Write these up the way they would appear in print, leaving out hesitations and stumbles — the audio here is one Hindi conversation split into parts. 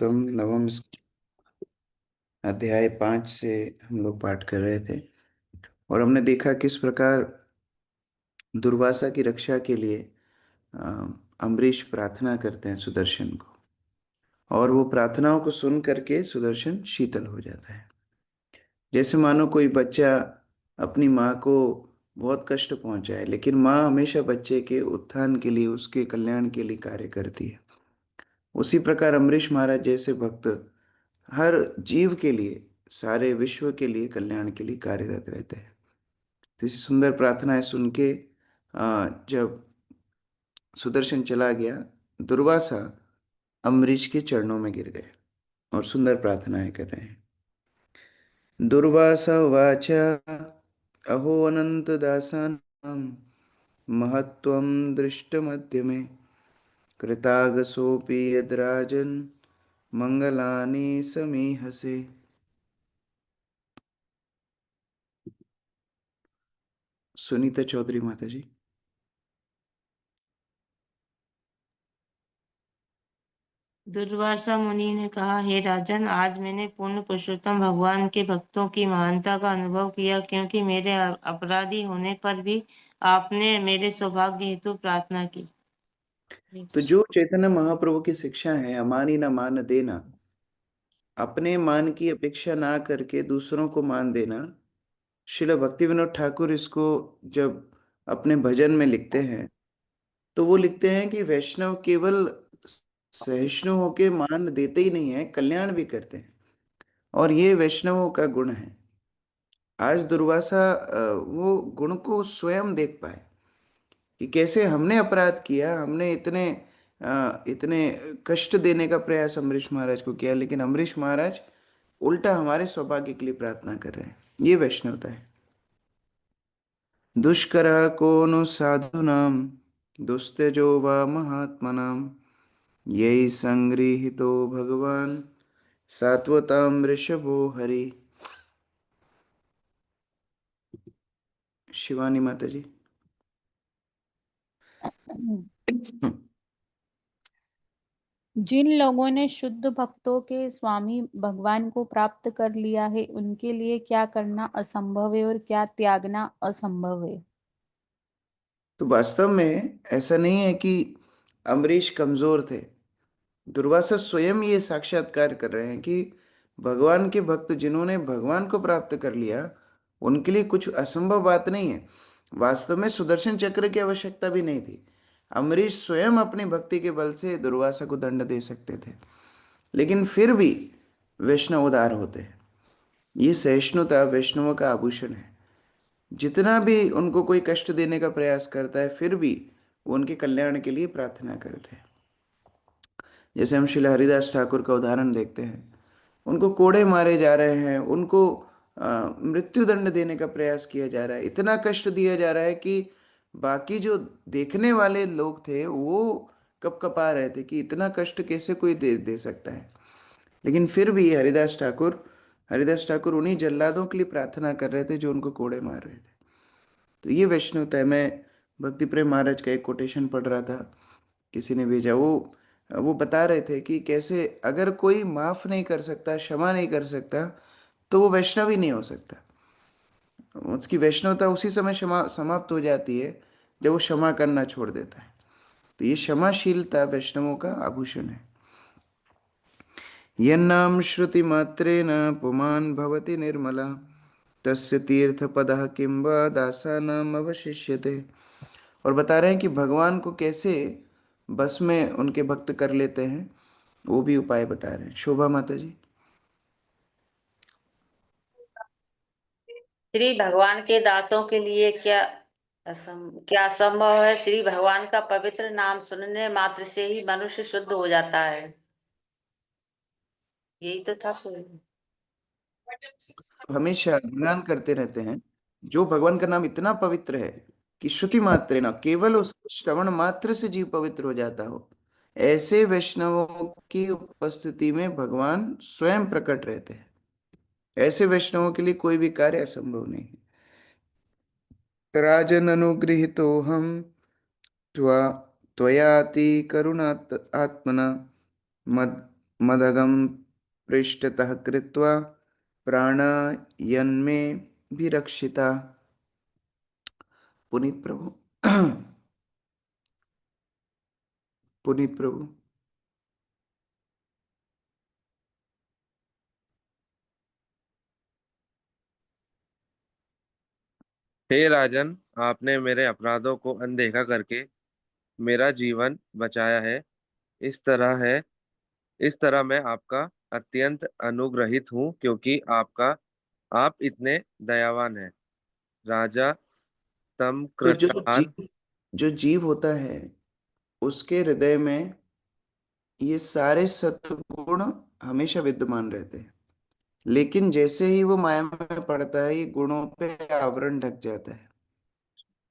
तुम नवम अध्याय 5 से हम लोग पाठ कर रहे थे। और हमने देखा किस प्रकार दुर्वासा की रक्षा के लिए अ, अम्बरीश प्रार्थना करते हैं सुदर्शन को। और वो प्रार्थनाओं को सुन करके सुदर्शन शीतल हो जाता है। जैसे मानो कोई बच्चा अपनी माँ को बहुत कष्ट पहुंचाए, लेकिन माँ हमेशा बच्चे के उत्थान के लिए, उसके कल्याण के लिए कार्य करती है। उसी प्रकार अम्बरीश महाराज जैसे भक्त हर जीव के लिए, सारे विश्व के लिए, कल्याण के लिए कार्यरत रहते हैं। तो इसी सुंदर प्रार्थनाएं सुन के जब सुदर्शन चला गया, दुर्वासा अम्बरीश के चरणों में गिर गए और सुंदर प्रार्थनाएं कर रहे हैं। दुर्वासा उवाच अहो अनंत दासानां महत्त्वं दृष्टमद्य मे कृतागसोऽपि यद्राजन् मंगलानि समीहसे। सुनीता चौधरी माता जी। दुर्वासा मुनि ने कहा, हे राजन, आज मैंने पूर्ण पुरुषोत्तम भगवान के भक्तों की महानता का अनुभव किया, क्योंकि मेरे अपराधी होने पर भी आपने मेरे सौभाग्य हेतु प्रार्थना की। तो जो चैतन्य महाप्रभु की शिक्षा है, अमानी न मान देना, अपने मान की अपेक्षा ना करके दूसरों को मान देना। श्रील भक्ति विनोद ठाकुर इसको जब अपने भजन में लिखते हैं, तो वो लिखते हैं कि वैष्णव केवल सहिष्णु होके मान देते ही नहीं है, कल्याण भी करते हैं। और ये वैष्णवों का गुण है। आज दुर्वासा वो गुण को स्वयं देख पाए कि कैसे हमने अपराध किया, हमने इतने कष्ट देने का प्रयास अम्बरीश महाराज को किया, लेकिन अम्बरीश महाराज उल्टा हमारे सौभाग्य के लिए प्रार्थना कर रहे हैं। ये वैष्णवता है। दुष्कर को नु साधूनां दुस्त्यजो व महात्मनां यही संगृहीतो भगवान सात्वतां ऋषभो हरि। शिवानी माता जी। जिन लोगों ने शुद्ध भक्तों के स्वामी भगवान को प्राप्त कर लिया है, उनके लिए क्या करना असंभव है और क्या त्यागना असंभव है। तो वास्तव में ऐसा नहीं है कि अम्बरीश कमजोर थे। दुर्वासा स्वयं ये साक्षात्कार कर रहे हैं कि भगवान के भक्त जिन्होंने भगवान को प्राप्त कर लिया, उनके लिए कुछ असंभव बात नहीं है। वास्तव में सुदर्शन चक्र की आवश्यकता भी नहीं थी। अम्बरीश स्वयं अपनी भक्ति के बल से दुर्वासा को दंड दे सकते थे, लेकिन फिर भी वैष्णव उदार होते हैं। ये सहिष्णुता वैष्णवों का आभूषण है। जितना भी उनको कोई कष्ट देने का प्रयास करता है, फिर भी वो उनके कल्याण के लिए प्रार्थना करते हैं। जैसे हम श्रील हरिदास ठाकुर का उदाहरण देखते हैं। उनको कोड़े मारे जा रहे हैं, उनको मृत्यु दंड देने का प्रयास किया जा रहा है, इतना कष्ट दिया जा रहा है कि बाकी जो देखने वाले लोग थे वो कप कपा रहे थे कि इतना कष्ट कैसे कोई दे दे सकता है। लेकिन फिर भी हरिदास ठाकुर उन्हीं जल्लादों के लिए प्रार्थना कर रहे थे जो उनको कोड़े मार रहे थे। तो ये वैष्णवता है। मैं भक्ति प्रेम महाराज का एक कोटेशन पढ़ रहा था, किसी ने भेजा। वो बता रहे थे कि कैसे अगर कोई माफ नहीं कर सकता, क्षमा नहीं कर सकता, तो वो वैष्णव ही नहीं हो सकता। उसकी वैष्णवता उसी समय क्षमा समाप्त हो जाती है जब वो क्षमा करना छोड़ देता है। तो ये क्षमाशीलता वैष्णवों का आभूषण है। यन्नाम श्रुति मात्रेण पुमान् भवति निर्मला तस्य तीर्थपदः किं वा दासानाम अवशिष्यते। और बता रहे हैं कि भगवान को कैसे बस में उनके भक्त कर लेते हैं, वो भी उपाय बता रहे हैं। शोभा माता जी। श्री भगवान के दासों के लिए क्या असंभव है। श्री भगवान का पवित्र नाम सुनने मात्र से ही मनुष्य शुद्ध हो जाता है। यही तो था पूरी। हमेशा गुणगान करते रहते हैं। जो भगवान का नाम इतना पवित्र है कि श्रुति मात्र ना, केवल उस श्रवण मात्र से जीव पवित्र हो जाता हो, ऐसे वैष्णवों की उपस्थिति में भगवान स्वयं प्रकट रहते हैं। ऐसे वैष्णवों के लिए कोई भी कार्य असंभव नहीं है। राजन अनुगृहीतो हम त्वा त्वयाति करुणात् आत्मना मद मदगम पृष्ठतः कृत्वा प्राणयन्मे विरक्षिता। पुनीत प्रभु। पुनीत प्रभु। हे राजन, आपने मेरे अपराधों को अनदेखा करके मेरा जीवन बचाया है। इस तरह है इस तरह मैं आपका अत्यंत अनुग्रहित हूँ, क्योंकि आप इतने दयावान हैं। राजा तो तमकृतान। जो जीव होता है उसके हृदय में ये सारे सत्गुण हमेशा विद्यमान रहते हैं, लेकिन जैसे ही वो माया में पड़ता है ये गुणों पे आवरण ढक जाता है।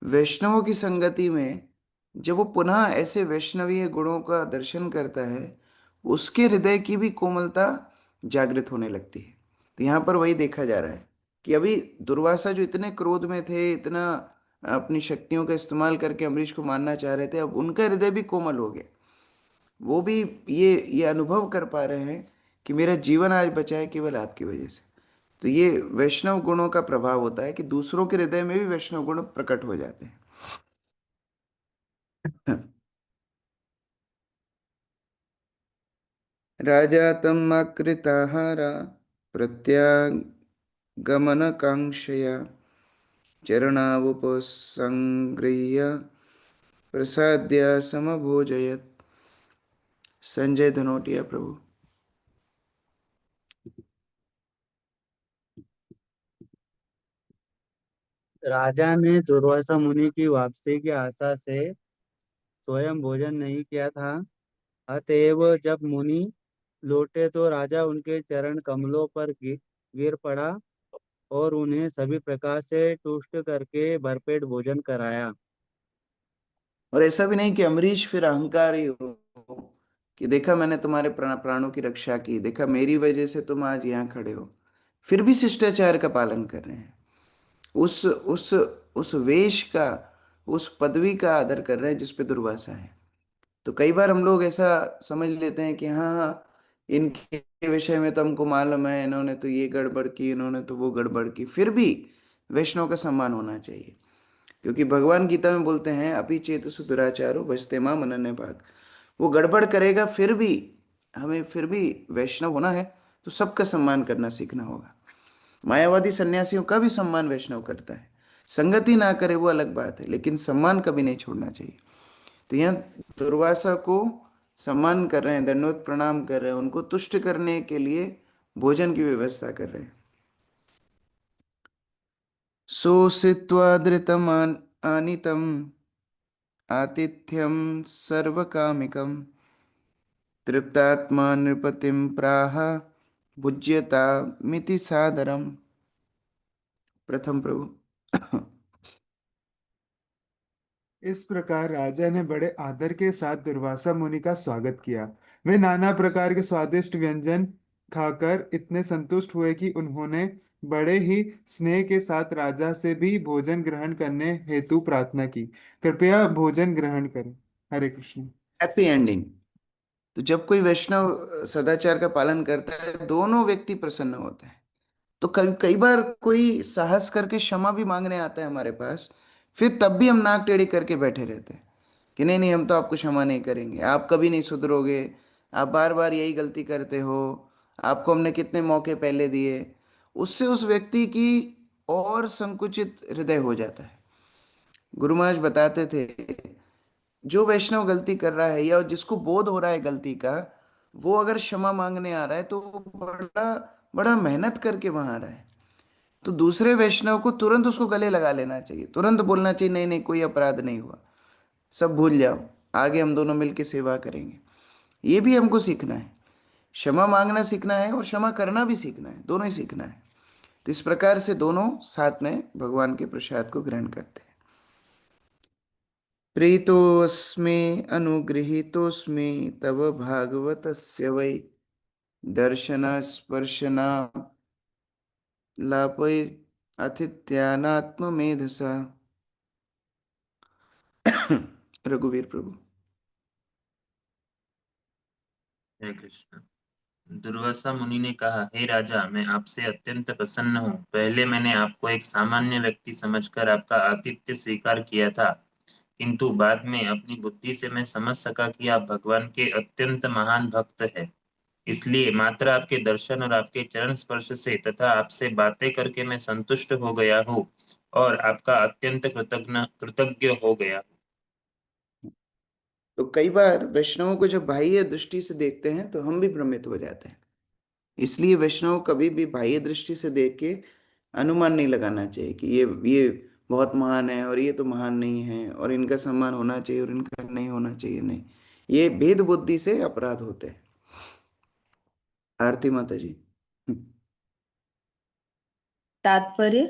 वैष्णवों की संगति में जब वो पुनः ऐसे वैष्णवीय गुणों का दर्शन करता है, उसके हृदय की भी कोमलता जागृत होने लगती है। तो यहाँ पर वही देखा जा रहा है कि अभी दुर्वासा जो इतने क्रोध में थे, इतना अपनी शक्तियों का इस्तेमाल करके अम्बरीश को मारना चाह रहे थे, अब उनका हृदय भी कोमल हो गया। वो भी ये अनुभव कर पा रहे हैं कि मेरा जीवन आज बचा है केवल आपकी वजह से। तो ये वैष्णव गुणों का प्रभाव होता है कि दूसरों के हृदय में भी वैष्णव गुण प्रकट हो जाते हैं। राजा तम आकृताहार प्रत्यागमनकांक्षया चरणावुपसंगृह्य प्रसाद्य समभोजयत। संजय धनोटिया प्रभु। राजा ने दुर्वासा मुनि की वापसी की आशा से स्वयं भोजन नहीं किया था। अतएव जब मुनि लौटे तो राजा उनके चरण कमलों पर गिर पड़ा और उन्हें सभी प्रकार से तुष्ट करके भरपेट भोजन कराया। और ऐसा भी नहीं कि अमरीश फिर अहंकारी हो कि देखा मैंने तुम्हारे प्राणों की रक्षा की, देखा मेरी वजह से तुम आज यहाँ खड़े हो। फिर भी शिष्टाचार का पालन कर रहे हैं, उस वेश का, उस पदवी का आदर कर रहे हैं जिस पे दुर्वासा है। तो कई बार हम लोग ऐसा समझ लेते हैं कि हाँ हाँ, इनके विषय में तो हमको मालूम है, इन्होंने तो ये गड़बड़ की, इन्होंने तो वो गड़बड़ की। फिर भी वैष्णव का सम्मान होना चाहिए, क्योंकि भगवान गीता में बोलते हैं अपि चेतसु दुराचारो भजते माम अनन्य भाग। वो गड़बड़ करेगा फिर भी, हमें फिर भी वैष्णव होना है तो सबका सम्मान करना सीखना होगा। मायावादी सन्यासियों का भी सम्मान वैष्णव करता है। संगति ना करे वो अलग बात है, लेकिन सम्मान कभी नहीं छोड़ना चाहिए। तो यहाँ दुर्वासा को सम्मान कर रहे हैं, दंडवत प्रणाम कर रहे हैं, उनको तुष्ट करने के लिए भोजन की व्यवस्था कर रहे हैं। सोषित्वा धृतम् आनीतम् आतिथ्यं सर्वकामिकं तृप्तात्मा नृपतिं प्राह भुज्यता मिति सादरम। प्रथम प्रभु। इस प्रकार राजा ने बड़े आदर के साथ दुर्वासा मुनि का स्वागत किया। वे नाना प्रकार के स्वादिष्ट व्यंजन खाकर इतने संतुष्ट हुए कि उन्होंने बड़े ही स्नेह के साथ राजा से भी भोजन ग्रहण करने हेतु प्रार्थना की। कृपया भोजन ग्रहण करें। हरे कृष्ण। Happy ending. तो जब कोई वैष्णव सदाचार का पालन करता है, दोनों व्यक्ति प्रसन्न होते हैं। तो कई कई बार कोई साहस करके क्षमा भी मांगने आता है हमारे पास, फिर तब भी हम नाक टेढ़ी करके बैठे रहते हैं कि नहीं नहीं, हम तो आपको क्षमा नहीं करेंगे, आप कभी नहीं सुधरोगे, आप बार बार यही गलती करते हो, आपको हमने कितने मौके पहले दिए। उससे उस व्यक्ति की और संकुचित हृदय हो जाता है। गुरु महाराज बताते थे, जो वैष्णव गलती कर रहा है या जिसको बोध हो रहा है गलती का, वो अगर क्षमा मांगने आ रहा है तो वो बड़ा बड़ा मेहनत करके वहां आ रहा है। तो दूसरे वैष्णव को तुरंत उसको गले लगा लेना चाहिए, तुरंत बोलना चाहिए नहीं नहीं, कोई अपराध नहीं हुआ, सब भूल जाओ, आगे हम दोनों मिलकर सेवा करेंगे। ये भी हमको सीखना है, क्षमा मांगना सीखना है और क्षमा करना भी सीखना है, दोनों ही सीखना है। तो इस प्रकार से दोनों साथ में भगवान के प्रसाद को ग्रहण करते हैं। प्रीतोऽस्मि अनुगृहीतोऽस्मि तव भागवतस्य वै दर्शनस्पर्शनालापैरथित्यानात्ममेधसा। रघुवीर प्रभु। हरे कृष्ण। दुर्वासा मुनि ने कहा, हे राजा, मैं आपसे अत्यंत प्रसन्न हूँ। पहले मैंने आपको एक सामान्य व्यक्ति समझकर आपका आतिथ्य स्वीकार किया था, किंतु बाद में अपनी बुद्धि से मैं समझ सका कि आप भगवान के अत्यंत महान भक्त हैं। इसलिए मात्र आपके दर्शन और आपके चरण स्पर्श से तथा आपसे बातें करके मैं संतुष्ट हो गया हूँ और आपका अत्यंत कृतज्ञ कृतज्ञ हो गया। तो कई बार वैष्णवों को जब बाह्य दृष्टि से देखते हैं तो हम भी भ्रमित हो जाते हैं। इसलिए वैष्णव कभी भी बाह्य दृष्टि से देख के अनुमान नहीं लगाना चाहिए कि ये बहुत महान है और ये तो महान नहीं है और इनका सम्मान होना चाहिए और इनका नहीं होना चाहिए। नहीं, ये भेद बुद्धि से अपराध होते हैं। आरती माता जी। तात्पर्य।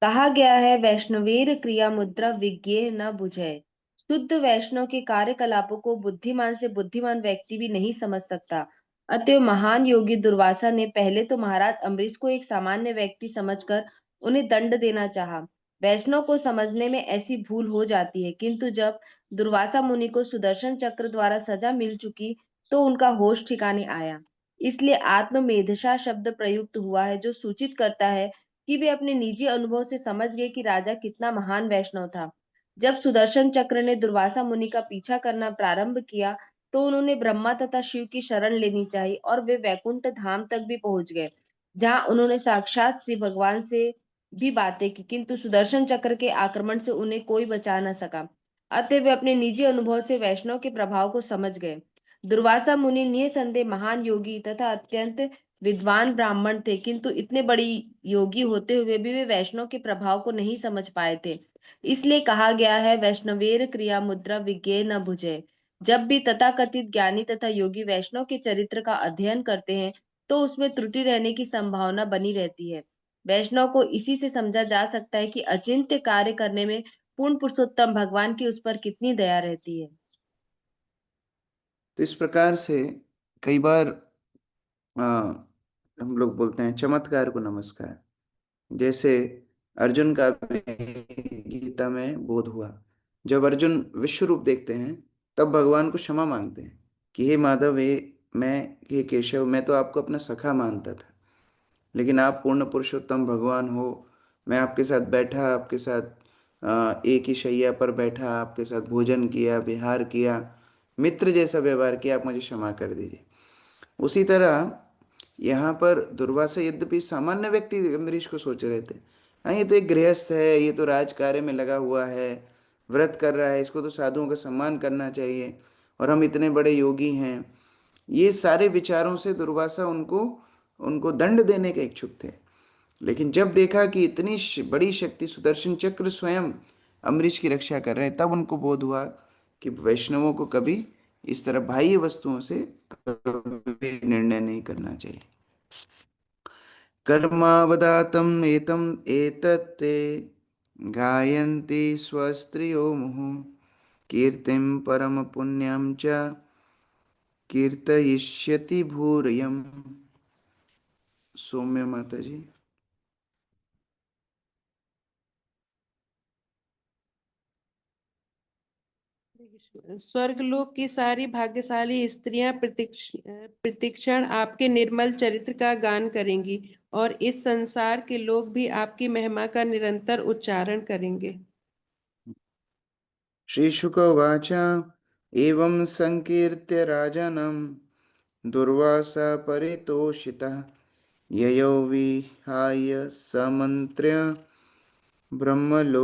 कहा गया है, वैष्णवेर क्रिया मुद्रा विज्ञेय न बुझे। शुद्ध वैष्णव के कार्यकलापों को बुद्धिमान से बुद्धिमान व्यक्ति भी नहीं समझ सकता। अतएव महान योगी दुर्वासा ने पहले तो महाराज अम्बरीश को एक सामान्य व्यक्ति समझकर उन्हें दंड देना चाहा। वैष्णव को समझने में ऐसी भूल हो जाती है, किंतु जब दुर्वासा मुनि को सुदर्शन चक्र द्वारा सजा मिल चुकी तो उनका होश ठिकाने आया। इसलिए आत्ममेधशा शब्द प्रयुक्त हुआ है, जो सूचित करता है कि वे अपने निजी अनुभव से समझ गए कि राजा कितना महान वैष्णव था। जब सुदर्शन चक्र ने दुर्वासा मुनि का पीछा करना प्रारंभ किया तो उन्होंने ब्रह्मा तथा शिव की शरण लेनी चाहिए और वे वैकुंठ धाम तक भी पहुंच गए, जहां उन्होंने साक्षात श्री भगवान से भी बातें की, किंतु सुदर्शन चक्र के आक्रमण से उन्हें कोई बचा न सका। अतः वे अपने निजी अनुभव से वैष्णव के प्रभाव को समझ गए। दुर्वासा मुनि निसंदेह महान योगी तथा अत्यंत विद्वान ब्राह्मण थे, किंतु इतने बड़ी योगी होते हुए भी वे वैष्णव के प्रभाव को नहीं समझ पाए थे। इसलिए कहा गया है, वैष्णवेर क्रिया मुद्रा विज्ञेय न बुझे। जब भी तथाकथित ज्ञानी तथा योगी वैष्णव के चरित्र का अध्ययन करते हैं तो उसमें त्रुटि रहने की संभावना बनी रहती है। वैष्णव को इसी से समझा जा सकता है कि अचिंत्य कार्य करने में पूर्ण पुरुषोत्तम भगवान की उस पर कितनी दया रहती है। तो इस प्रकार से कई बार आ, हम लोग बोलते हैं चमत्कार को नमस्कार। जैसे अर्जुन का भी गीता में बोध हुआ। जब अर्जुन विश्व रूप देखते हैं तब भगवान को क्षमा मांगते हैं कि हे माधव, हे केशव, मैं तो आपको अपना सखा मानता था, लेकिन आप पूर्ण पुरुषोत्तम भगवान हो। मैं आपके साथ बैठा, आपके साथ एक ही शैया पर बैठा, आपके साथ भोजन किया, विहार किया, मित्र जैसा व्यवहार किया, आप मुझे क्षमा कर दीजिए। उसी तरह यहाँ पर दुर्वासा यद्यपि सामान्य व्यक्ति अम्बरीश को सोच रहे थे, हाँ ये तो एक गृहस्थ है, ये तो राजकार्य में लगा हुआ है, व्रत कर रहा है, इसको तो साधुओं का सम्मान करना चाहिए, और हम इतने बड़े योगी हैं। ये सारे विचारों से दुर्वासा उनको उनको दंड देने के इच्छुक थे। लेकिन जब देखा कि इतनी बड़ी शक्ति सुदर्शन चक्र स्वयं अम्बरीश की रक्षा कर रहे हैं, तब उनको बोध हुआ कि वैष्णवों को कभी इस तरह बाह्य वस्तुओं से कभी निर्णय नहीं करना चाहिए। कर्मावदातम एतम एतत्ते गायन्ति स्वस्त्रियो मुहुः कीर्तिं परम पुण्यम च कीर्तयिष्यति भूरियम। सौम्य माता जी। स्वर्गलोक की सारी भाग्यशाली स्त्रियां प्रतिक्षण आपके निर्मल चरित्र का गान करेंगी और इस संसार के लोग भी आपकी महिमा का निरंतर उच्चारण करेंगे। श्रीशुक उवाच एवं संकीर्त्य राजनं दुर्वासा परितोषितः ययौ विहाय समन्त्र्य ब्रह्मलोकमहेतुकम्।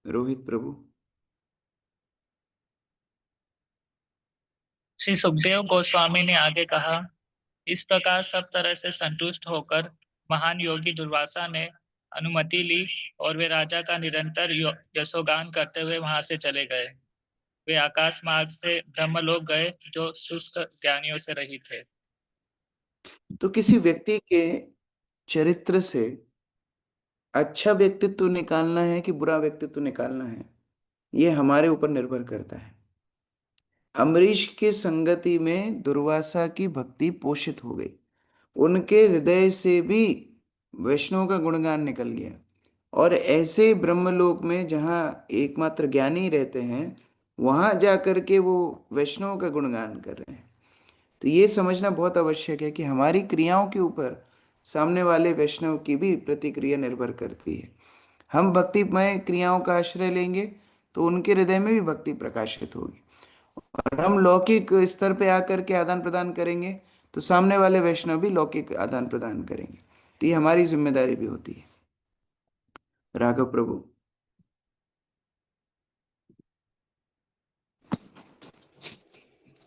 रोहित प्रभु। श्री सुखदेव गोस्वामी ने आगे कहा, इस प्रकार सब तरह से संतुष्ट होकर महान योगी दुर्वासा ने अनुमति ली और वे राजा का निरंतर यशोगान करते हुए वहां से चले गए। वे आकाश मार्ग से ब्रह्मलोक गए जो शुष्क ज्ञानियों से रहित थे। तो किसी व्यक्ति के चरित्र से अच्छा व्यक्तित्व निकालना है कि बुरा व्यक्तित्व निकालना है, ये हमारे ऊपर निर्भर करता है। अम्बरीश के संगति में दुर्वासा की भक्ति पोषित हो गई, उनके हृदय से भी वैष्णव का गुणगान निकल गया, और ऐसे ब्रह्मलोक में जहाँ एकमात्र ज्ञानी रहते हैं वहां जा करके वो वैष्णव का गुणगान कर रहे हैं। तो ये समझना बहुत आवश्यक है कि हमारी क्रियाओं के ऊपर सामने वाले वैष्णव की भी प्रतिक्रिया निर्भर करती है। हम भक्तिमय क्रियाओं का आश्रय लेंगे तो उनके हृदय में भी भक्ति प्रकाशित होगी, और हम लौकिक स्तर पे आकर के आदान प्रदान करेंगे तो सामने वाले वैष्णव भी लौकिक आदान प्रदान करेंगे। तो ये हमारी जिम्मेदारी भी होती है। राघव प्रभु।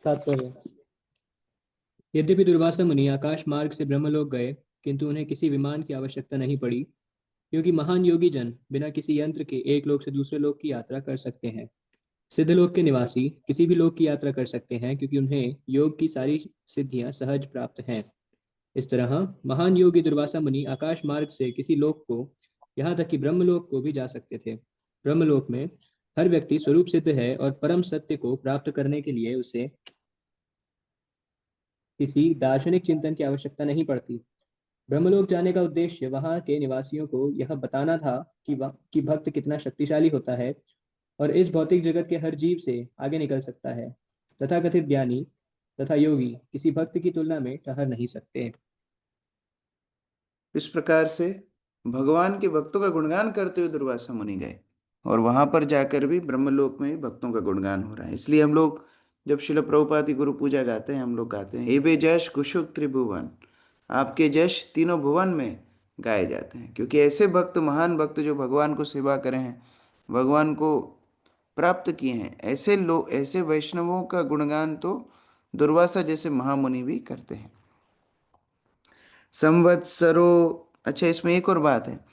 तात्पर्य। यद्यपि दुर्वासा मुनि आकाश मार्ग से ब्रह्मलोक गए, किंतु उन्हें किसी विमान की आवश्यकता नहीं पड़ी, क्योंकि महान योगी जन बिना किसी यंत्र के एक लोक से दूसरे लोक की यात्रा कर सकते हैं। सिद्धलोक के निवासी किसी भी लोक की यात्रा कर सकते हैं, क्योंकि उन्हें योग की सारी सिद्धियां सहज प्राप्त हैं। इस तरह महान योगी दुर्वासा मुनि आकाश मार्ग से किसी लोक को, यहाँ तक कि ब्रह्मलोक को भी जा सकते थे। ब्रह्मलोक में हर व्यक्ति स्वरूप सिद्ध है और परम सत्य को प्राप्त करने के लिए उसे किसी दार्शनिक चिंतन की आवश्यकता नहीं पड़ती। ब्रह्मलोक जाने का उद्देश्य वहां के निवासियों को यह बताना था कि भक्त कितना शक्तिशाली होता है और इस भौतिक जगत के हर जीव से आगे निकल सकता है। तथाकथित ज्ञानी तथा योगी किसी भक्त की तुलना में ठहर नहीं सकते। इस प्रकार से भगवान के भक्तों का गुणगान करते हुए दुर्वासा मुनि गए, और वहां पर जाकर भी ब्रह्मलोक में भी भक्तों का गुणगान हो रहा है। इसलिए हम लोग जब शिल प्रभुपाद की गुरु पूजा गाते हैं, हम लोग गाते हैं, एबे जश कुशुक त्रिभुवन, आपके जश तीनों भुवन में गाए जाते हैं। क्योंकि ऐसे भक्त, महान भक्त जो भगवान को सेवा करें हैं, भगवान को प्राप्त किए हैं, ऐसे लोग, ऐसे वैष्णवों का गुणगान तो दुर्वासा जैसे महामुनि भी करते हैं। संवत्सरो, अच्छा इसमें एक और बात है,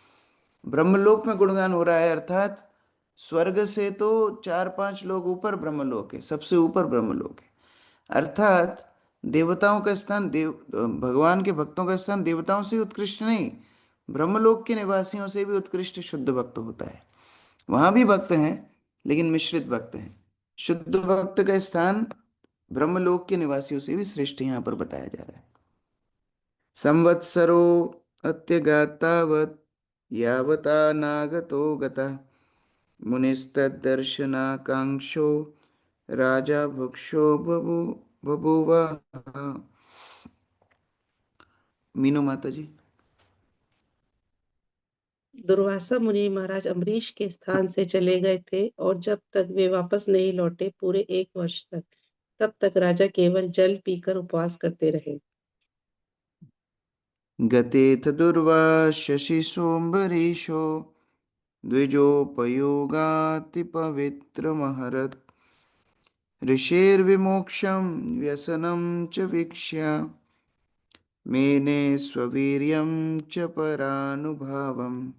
ब्रह्मलोक में गुणगान हो रहा है, अर्थात स्वर्ग से तो 4-5 लोग ऊपर ब्रह्मलोक है, सबसे ऊपर ब्रह्मलोक है। अर्थात देवताओं का स्थान, भगवान के भक्तों का स्थान देवताओं से उत्कृष्ट नहीं, ब्रह्मलोक के निवासियों से भी उत्कृष्ट शुद्ध भक्त होता है। वहां भी भक्त हैं, लेकिन मिश्रित भक्त हैं। शुद्ध भक्त का स्थान ब्रह्मलोक के निवासियों से भी श्रेष्ठ यहाँ पर बताया जा रहा है। संवत्सरो अत्यगातावत् यावता नागतो गतः मुनिस्तद्दर्शनाकांक्षो राजा भुक्षो बभूव। मीनू माता जी। दुर्वासा मुनि महाराज अम्बरीश के स्थान से चले गए थे, और जब तक वे वापस नहीं लौटे, पूरे 1 वर्ष तक, तब तक राजा केवल जल पीकर उपवास करते रहे। गतेथ दुर्वाशसि सोम्बरीशो द्विजोपयोगाति पवित्रमहरत् ऋषिर्विमोक्षं व्यसनं च वीक्ष्य मेने स्ववीर्यं च परानुभावम्।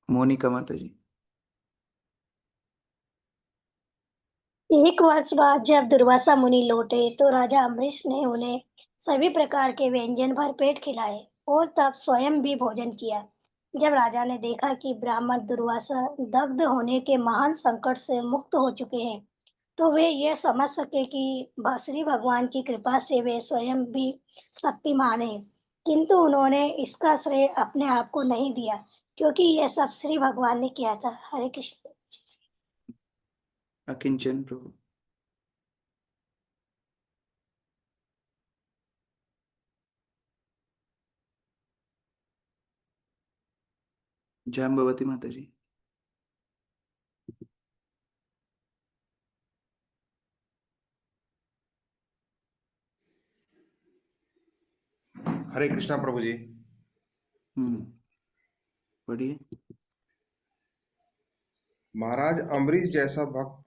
मोनिका माता जी। एक वर्ष बाद जब दुर्वासा मुनि लौटे तो राजा अम्बरीश ने उन्हें सभी प्रकार के व्यंजन भरपेट खिलाए और तब स्वयं भी भोजन किया। जब राजा ने देखा कि ब्राह्मण दुर्वासा दग्ध होने के महान संकट से मुक्त हो चुके हैं, तो वे यह समझ सके कि श्री भगवान की कृपा से वे स्वयं भी शक्तिमान हैं। किंतु उन्होंने इसका श्रेय अपने आप को नहीं दिया, क्योंकि यह सब श्री भगवान ने किया था। हरे कृष्ण। अकिंचन प्रभु। जाम्बवती माता जी। हरे कृष्णा प्रभु जी। पढ़िए। महाराज अम्बरीश जैसा भक्त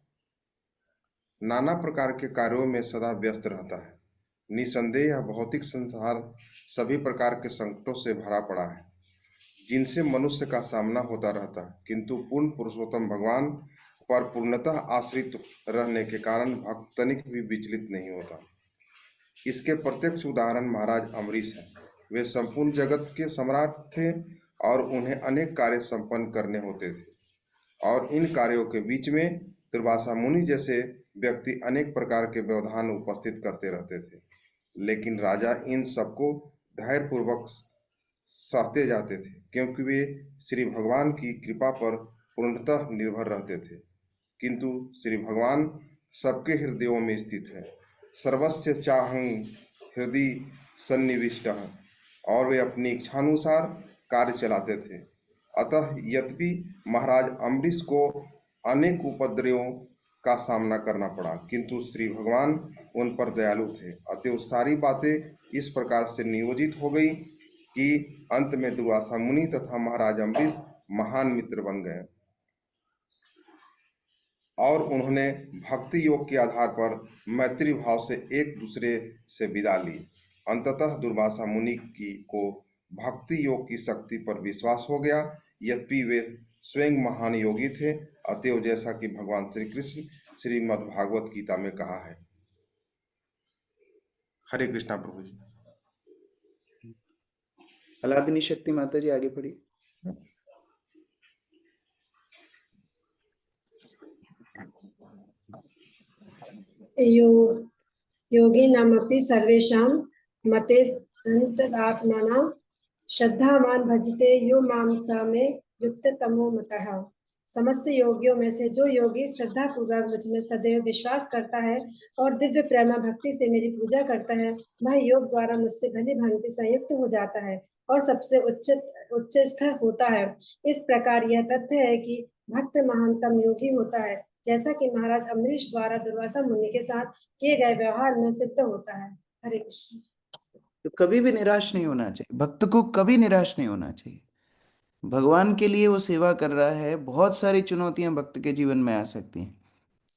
नाना प्रकार के कार्यों में सदा व्यस्त रहता है। निसंदेह यह भौतिक संसार सभी प्रकार के संकटों से भरा पड़ा है, जिनसे मनुष्य का सामना होता रहता है, किंतु पूर्ण पुरुषोत्तम भगवान पर पूर्णतः आश्रित रहने के कारण भक्त तनिक भी विचलित नहीं होता। इसके प्रत्यक्ष उदाहरण महाराज अम्बरीश हैं। वे संपूर्ण जगत के सम्राट थे और उन्हें अनेक कार्य संपन्न करने होते थे, और इन कार्यों के बीच में दुर्वासा मुनि जैसे व्यक्ति अनेक प्रकार के व्यवधान उपस्थित करते रहते थे, लेकिन राजा इन सबको धैर्यपूर्वक सहते जाते थे, क्योंकि वे श्री भगवान की कृपा पर पूर्णतः निर्भर रहते थे। किंतु श्री भगवान सबके हृदयों में स्थित है। सर्वस्य चाहं हृदय सन्निविष्ट, और वे अपनी इच्छानुसार कार्य चलाते थे। अतः यद्यपि महाराज अम्बरीश को अनेक उपद्रवों का सामना करना पड़ा, किंतु श्री भगवान उन पर दयालु थे। अतएव सारी बातें इस प्रकार से नियोजित हो गई कि अंत में दुर्वासा मुनि तथा महाराज अम्बरीश महान मित्र बन गए और उन्होंने भक्ति योग के आधार पर मैत्री भाव से एक दूसरे से विदा ली। अंततः दुर्वासा मुनि को भक्ति योग की शक्ति पर विश्वास हो गया, यद्यपि वे स्वयं महान योगी थे। अतएव जैसा कि भगवान श्री कृष्ण श्रीमद् भागवत गीता में कहा है। हरे कृष्णा प्रभु जी। अलादिनी शक्ति माता जी आगे पढ़ी। योगिनामपि सर्वेषां मतेऽन्तरात्मना श्रद्धावान भजते यो मां स मे युक्ततमो मतः। समस्त योगियों में से जो योगी श्रद्धा पूर्वक मुझ में सदैव विश्वास करता है और दिव्य प्रेमा भक्ति से मेरी पूजा करता है, वह योग द्वारा मुझसे भली भांति संयुक्त हो जाता है और सबसे उच्चस्थ होता है। इस प्रकार यह तथ्य है कि भक्त महानतम योगी होता है, जैसा कि महाराज अम्बरीश द्वारा दुर्वासा मुनि के साथ किए गए व्यवहार में सिद्ध होता है। हरे कृष्ण। तो कभी भी निराश नहीं होना चाहिए, भक्त को कभी निराश नहीं होना चाहिए। भगवान के लिए वो सेवा कर रहा है। बहुत सारी चुनौतियां भक्त के जीवन में आ सकती हैं,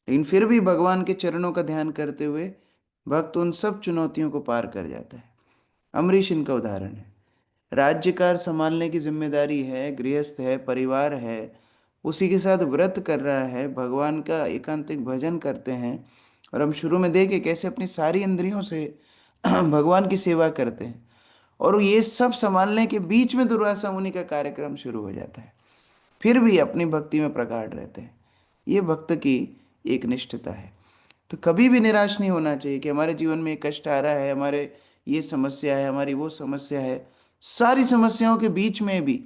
लेकिन फिर भी भगवान के चरणों का ध्यान करते हुए भक्त उन सब चुनौतियों को पार कर जाता है। अम्बरीश इनका उदाहरण है। राज्यकार संभालने की जिम्मेदारी है, गृहस्थ है, परिवार है, उसी के साथ व्रत कर रहा है, भगवान का एकांतिक भजन करते हैं। और हम शुरू में देखे कैसे अपनी सारी इंद्रियों से भगवान की सेवा करते हैं, और ये सब संभालने के बीच में दुर्वासा मुनि का कार्यक्रम शुरू हो जाता है, फिर भी अपनी भक्ति में प्रगाढ़ रहते हैं। ये भक्त की एक निष्ठता है। तो कभी भी निराश नहीं होना चाहिए कि हमारे जीवन में कष्ट आ रहा है, हमारे ये समस्या है, हमारी वो समस्या है। सारी समस्याओं के बीच में भी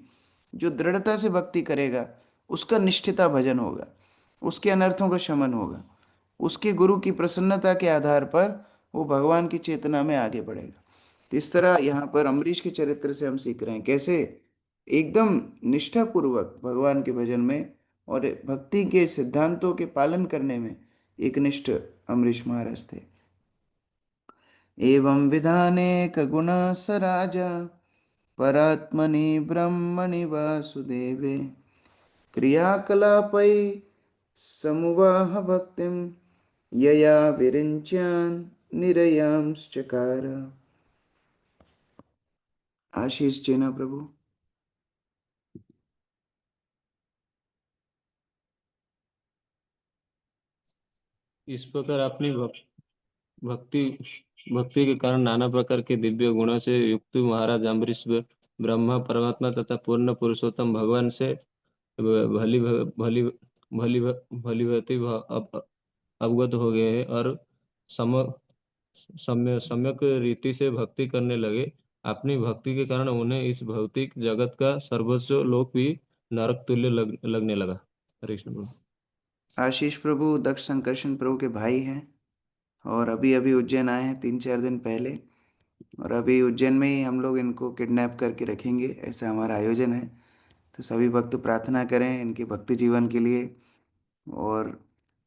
जो दृढ़ता से भक्ति करेगा उसका निष्ठिता भजन होगा, उसके अनर्थों का शमन होगा, उसके गुरु की प्रसन्नता के आधार पर वो भगवान की चेतना में आगे बढ़ेगा। तो इस तरह यहाँ पर अम्बरीश के चरित्र से हम सीख रहे हैं कैसे एकदम निष्ठापूर्वक भगवान के भजन में और भक्ति के सिद्धांतों के पालन करने में एक निष्ठ अम्बरीश महाराज थे। एवं विधानेक गुण स राजा परात्मनि ब्रह्मणि वासुदेवे क्रियाकलापै समुवाह भक्तिं यया विरिञ्च्यान् निरयांश्चकार। आशीष चेना प्रभु। इस प्रकार अपनी भक्ति भक्ति के कारण नाना प्रकार के दिव्य गुणों से युक्त महाराज अम्बरीश ब्रह्मा परमात्मा तथा पूर्ण पुरुषोत्तम भगवान से भली भली भली भली भांति अवगत हो गए हैं और सम्यक रीति से भक्ति करने लगे। अपनी भक्ति के कारण उन्हें इस भौतिक जगत का सर्वोच्च लोक भी नरक तुल्य लगने लगा। हरे कृष्ण प्रभु। आशीष प्रभु दक्ष संकर्षण प्रभु के भाई हैं और अभी अभी उज्जैन आए हैं 3-4 दिन पहले, और अभी उज्जैन में ही हम लोग इनको किडनैप करके रखेंगे, ऐसा हमारा आयोजन है। तो सभी भक्त प्रार्थना करें इनके भक्ति जीवन के लिए। और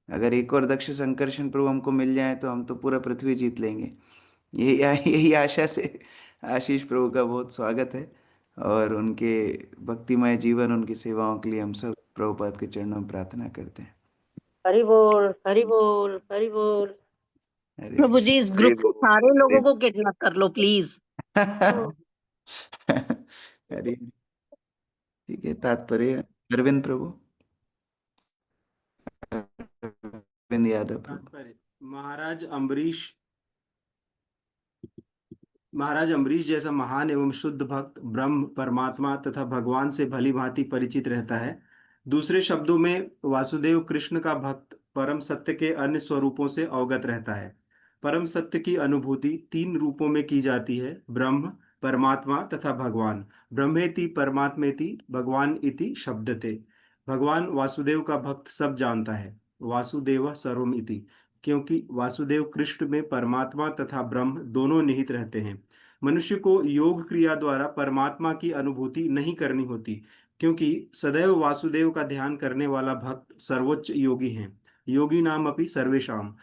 अगर एक और दक्ष संकर्षण प्रभु हमको मिल जाए तो हम तो पूरा पृथ्वी जीत लेंगे। यही आशा से आशीष प्रभु का बहुत स्वागत है, और उनके भक्तिमय जीवन, उनकी सेवाओं के लिए हम सब प्रभुपाद के चरणों में प्रार्थना करते हैं। हरि बोल, हरि बोल, हरि बोल। प्रभु जी इस ग्रुप के सारे लोगों को किडनैप कर लो प्लीज। अरे ठीक है। तात्पर्य अरविंद प्रभु, अरविंद यादव प्रभु। महाराज अम्बरीश जैसा महान एवं शुद्ध भक्त ब्रह्म परमात्मा तथा भगवान से भली भांति परिचित रहता है। दूसरे शब्दों में वासुदेव कृष्ण का भक्त परम सत्य के अन्य स्वरूपों से अवगत रहता है। परम सत्य की अनुभूति 3 रूपों में की जाती है, ब्रह्म, परमात्मा तथा भगवान। ब्रह्मेति परमात्मेति भगवान इति शब्दते। भगवान वासुदेव का भक्त सब जानता है, वासुदेव सर्वम इति, क्योंकि वासुदेव कृष्ण में परमात्मा तथा ब्रह्म दोनों निहित रहते हैं। मनुष्य को योग क्रिया द्वारा परमात्मा की अनुभूति नहीं करनी होती, क्योंकि सदैव वासुदेव का ध्यान करने वाला भक्त सर्वोच्च योगी है। योगी नाम अपि सर्वेशाम।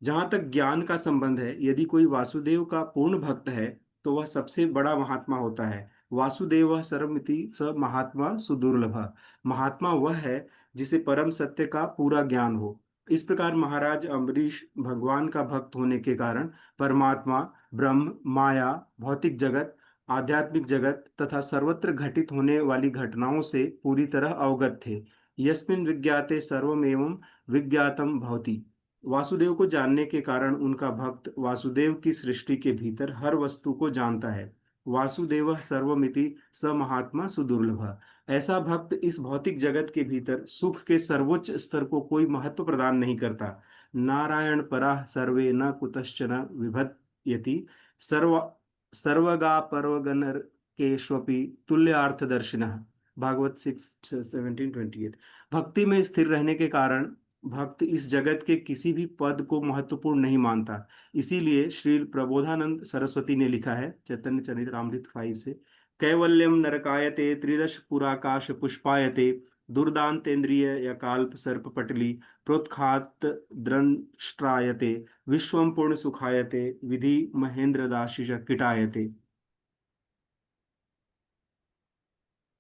जहां तक ज्ञान का संबंध है, यदि कोई वासुदेव का पूर्ण भक्त है तो वह सबसे बड़ा महात्मा होता है। वासुदेव सर्वमिति स महात्मा सुदुर्लभ। महात्मा वह है जिसे परम सत्य का पूरा ज्ञान हो। इस प्रकार महाराज अम्बरीश भगवान का भक्त होने के कारण परमात्मा, ब्रह्म, माया, भौतिक जगत, आध्यात्मिक जगत तथा सर्वत्र घटित होने वाली घटनाओं से पूरी तरह अवगत थे। यस्मिन् विज्ञाते सर्वमेवं विज्ञातम भवति। वासुदेव को जानने के कारण उनका भक्त वासुदेव की सृष्टि के भीतर हर वस्तु को जानता है। वासुदेव सर्वमिति स महात्मा सुदुर्लभ। ऐसा भक्त इस भौतिक जगत के भीतर सुख के सर्वोच्च स्तर को कोई महत्व प्रदान नहीं करता। नारायण पराः सर्वे न कुतश्चन विभत्यति सर्व सर्वगा परवगनर केष्वपि तुल्यार्थदर्शिनः। भागवत 6:17-28। भक्ति में स्थिर रहने के कारण भक्त इस जगत के किसी भी पद को महत्वपूर्ण नहीं मानता। इसीलिए श्री प्रबोधानंद सरस्वती ने लिखा है चैतन्य चरितामृत 5 से, कैवल्यम नरकायते त्रिदश पुराकाश पुष्पायते दुर्दांतेन्द्रिय या काल्प सर्प पटली प्रोत्खात द्रंष्ट्रायते विश्वम पूर्ण सुखायते विधि महेंद्र दाशिष किटायते।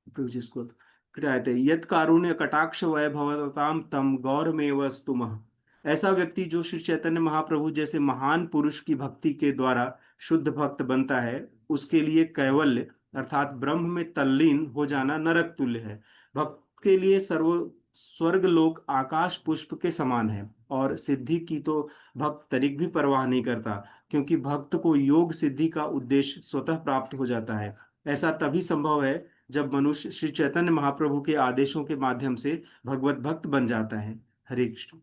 जिसको किटायते यत कारुण्य कटाक्ष वैभवताम तम गौरमेव स्तुमः। ऐसा व्यक्ति जो श्री चैतन्य महाप्रभु जैसे महान पुरुष की भक्ति के द्वारा शुद्ध भक्त बनता है, उसके लिए कैवल्य अर्थात ब्रह्म में तल्लीन हो जाना नरक तुल्य है। भक्त के लिए स्वर्ग लोक आकाश पुष्प के समान है, और सिद्धि की तो भक्त तनिक भी परवाह नहीं करता, क्योंकि भक्त को योग सिद्धि का उद्देश्य स्वतः प्राप्त हो जाता है। ऐसा तभी संभव है जब मनुष्य श्री चैतन्य महाप्रभु के आदेशों के माध्यम से भगवत भक्त बन जाता है। हरे कृष्ण।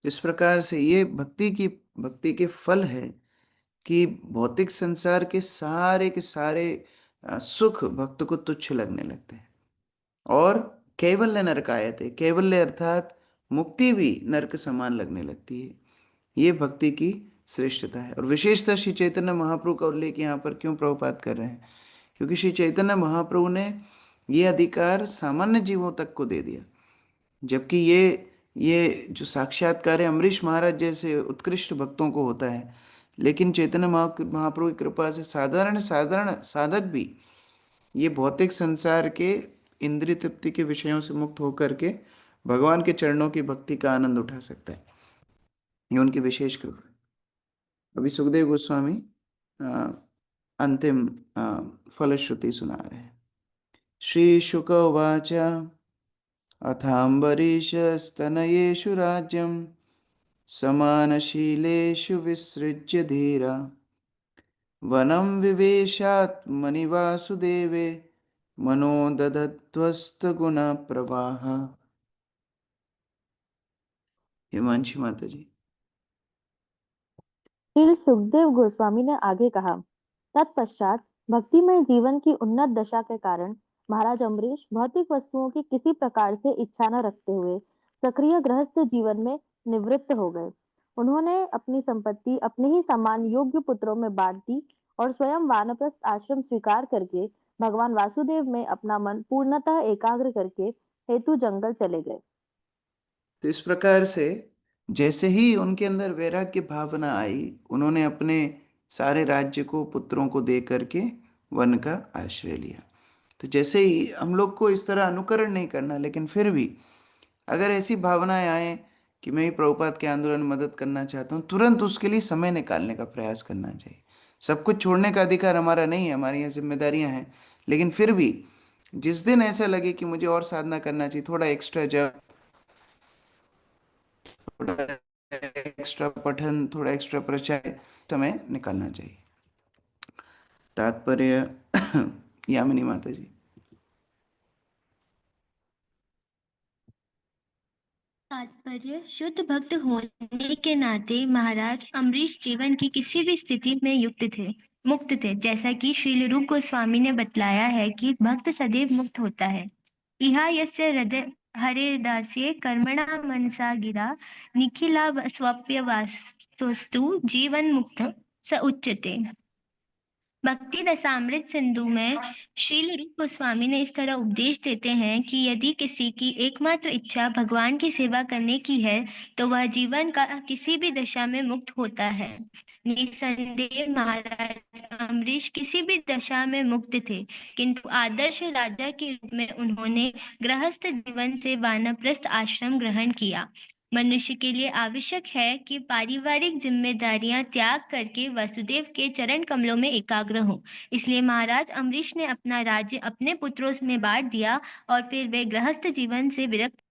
इस प्रकार से ये भक्ति के फल है कि भौतिक संसार के सारे सुख भक्त को तुच्छ लगने लगते हैं, और कैवल्य नरकायते, कैवल्य अर्थात मुक्ति भी नरक समान लगने लगती है। ये भक्ति की श्रेष्ठता है। और विशेषतः श्री चैतन्य महाप्रभु का उल्लेख यहाँ पर क्यों प्रभुपाद कर रहे हैं? क्योंकि श्री चैतन्य महाप्रभु ने ये अधिकार सामान्य जीवों तक को दे दिया, जबकि ये जो साक्षात्कार है अम्बरीश महाराज जैसे उत्कृष्ट भक्तों को होता है, लेकिन चैतन्य महाप्रभु की कृपा से साधारण साधक भी ये भौतिक संसार के इंद्रिय तृप्ति के विषयों से मुक्त होकर के भगवान के चरणों की भक्ति का आनंद उठा सकता है। ये उनकी विशेष कृपा। अभी सुखदेव गोस्वामी अंतिम फलश्रुति सुना रहे हैं। श्री शुक उवाच अथाम्बरीशस्तनयेषु राज्यं समानशीलेषु विसृज्य धीरा वनं विवेशात्मनि वासुदेवे मनो दधध्वस्तगुणप्रवाह। हिमांशी माता जी। श्री सुखदेव गोस्वामी ने आगे कहा, तत्पश्चात भक्तिमय जीवन की उन्नत दशा के कारण महाराज अम्बरीश भौतिक वस्तुओं की किसी प्रकार से इच्छा न रखते हुए सक्रिय गृहस्थ जीवन में निवृत्त हो गए। उन्होंने अपनी संपत्ति अपने ही समान योग्य पुत्रों में बांट दी और स्वयं वानप्रस्थ आश्रम स्वीकार करके भगवान वासुदेव में अपना मन पूर्णतः एकाग्र करके हेतु जंगल चले गए। तो इस प्रकार से जैसे ही उनके अंदर वैराग्य भावना आई, उन्होंने अपने सारे राज्य को पुत्रों को दे करके वन का आश्रय लिया। तो जैसे ही हम लोग को इस तरह अनुकरण नहीं करना, लेकिन फिर भी अगर ऐसी भावनाएं आए कि मैं ही प्रभुपाद के आंदोलन में मदद करना चाहता हूँ, तुरंत उसके लिए समय निकालने का प्रयास करना चाहिए। सब कुछ छोड़ने का अधिकार हमारा नहीं है, हमारी यहाँ जिम्मेदारियाँ हैं, लेकिन फिर भी जिस दिन ऐसा लगे कि मुझे और साधना करना चाहिए, थोड़ा एक्स्ट्रा जप, थोड़ा एक्स्ट्रा पठन, थोड़ा एक्स्ट्रा प्रचार, समय निकालना चाहिए। तात्पर्य यामिनी माता जी। तात्पर्य, शुद्ध भक्त होने के नाते महाराज अम्बरीश जीवन की किसी भी स्थिति में मुक्त थे। जैसा कि श्री रूप गोस्वामी ने बतलाया है कि भक्त सदैव मुक्त होता है। इहा यस्य हरे दास्ये कर्मणा मनसा गिरा निखिला स्वप्य वास्तुस्तु जीवन मुक्त स उच्यते। भक्ति रसामृत सिंधु में श्रील रूप गोस्वामी ने इस तरह उपदेश देते हैं कि यदि किसी की एकमात्र इच्छा भगवान की सेवा करने की है तो वह जीवन का किसी भी दशा में मुक्त होता है। निसंदेह महाराज अम्बरीश किसी भी दशा में मुक्त थे, किंतु आदर्श राजा के रूप में उन्होंने गृहस्थ जीवन से वानप्रस्थ आश्रम ग्रहण किया। मनुष्य के लिए आवश्यक है कि पारिवारिक जिम्मेदारियां त्याग करके वसुदेव के चरण कमलों में एकाग्र हो। इसलिए महाराज अम्बरीश ने अपना राज्य अपने पुत्रों में बांट दिया और फिर वे गृहस्थ जीवन से विरक्त।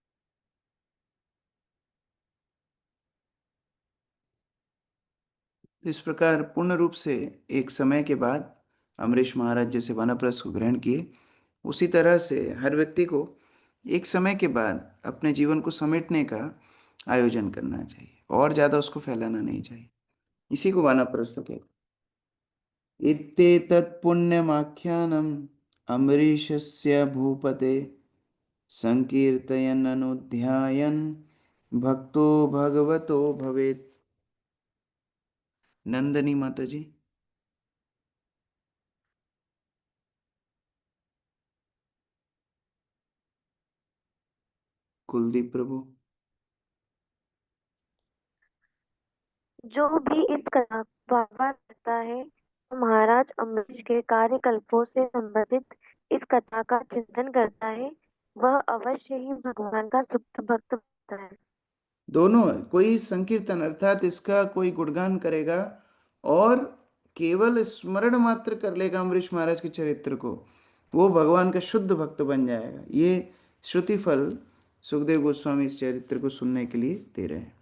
इस प्रकार पूर्ण रूप से एक समय के बाद अम्बरीश महाराज जैसे वानप्रस्थ को ग्रहण किए, उसी तरह से हर व्यक्ति को एक समय के बाद अपने जीवन को समेटने का आयोजन करना चाहिए और ज़्यादा उसको फैलाना नहीं चाहिए। इसी को वानप्रस्थ कहते हैं। इत्येतत् पुण्यमाख्यानम् अम्बरीशस्य भूपते संकीर्तयन् अनुध्यायन् भक्तो भगवतो भवेत्। नंदनी माता जी। कुलदीप प्रभु। जो भी इस कथा को बार करता है तो महाराज अम्बरीश के कार्यकल्पों से संबंधित इस कथा का चिंतन करता है, वह अवश्य ही भगवान का सुप्त भक्त बनता है। दोनों है, कोई संकीर्तन अर्थात इसका कोई गुणगान करेगा और केवल स्मरण मात्र कर लेगा अम्बरीश महाराज के चरित्र को, वो भगवान का शुद्ध भक्त बन जाएगा। ये श्रुति फल सुखदेव गोस्वामी इस चरित्र को सुनने के लिए दे रहे हैं।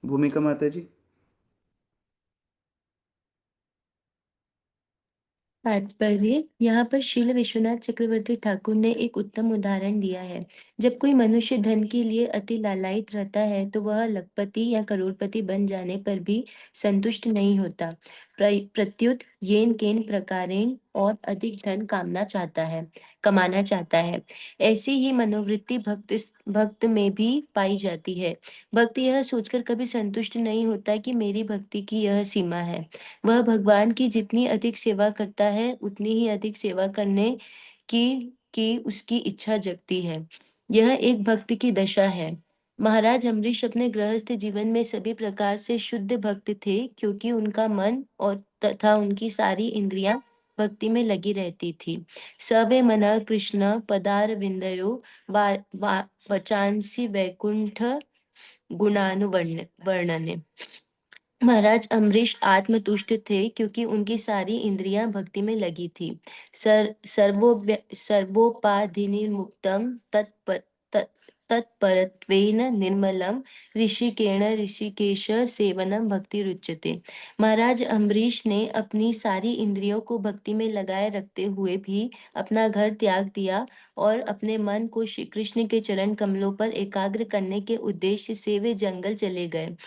भूमिका माता जी। तात्पर्य यहाँ पर श्रील विश्वनाथ चक्रवर्ती ठाकुर ने एक उत्तम उदाहरण दिया है। जब कोई मनुष्य धन के लिए अति लालायित रहता है तो वह लखपति या करोड़पति बन जाने पर भी संतुष्ट नहीं होता, प्रत्युत येन केन प्रकारेण और अधिक धन कमाना चाहता है। ऐसी ही मनोवृत्ति भक्त में भी पाई जाती है। भक्त यह सोचकर कभी संतुष्ट नहीं होता कि मेरी भक्ति की यह सीमा है। वह भगवान की जितनी अधिक सेवा करता है उतनी ही अधिक सेवा करने की उसकी इच्छा जगती है। यह एक भक्त की दशा है। महाराज अम्बरीश अपने गृहस्थ जीवन में सभी प्रकार से शुद्ध भक्त थे, क्योंकि उनका मन और तथा उनकी सारी इंद्रियां भक्ति में लगी रहती थी। सवे मना कृष्ण पदार विंदयो वचांसी वैकुंठ गुणानुवर्णने। महाराज अम्बरीश आत्मतुष्ट थे क्योंकि उनकी सारी इंद्रियां भक्ति में लगी थी। सर्वोपाधिनिर्मुक्तम तत्परत्वेन निर्मलम ऋषिकेण ऋषिकेश सेवनम भक्ति रुच्यते। महाराज अम्बरीश ने अपनी सारी इंद्रियों को भक्ति में लगाए रखते हुए भी अपना घर त्याग दिया और अपने मन को श्री कृष्ण के चरण कमलों पर एकाग्र करने के उद्देश्य से वे जंगल चले गए।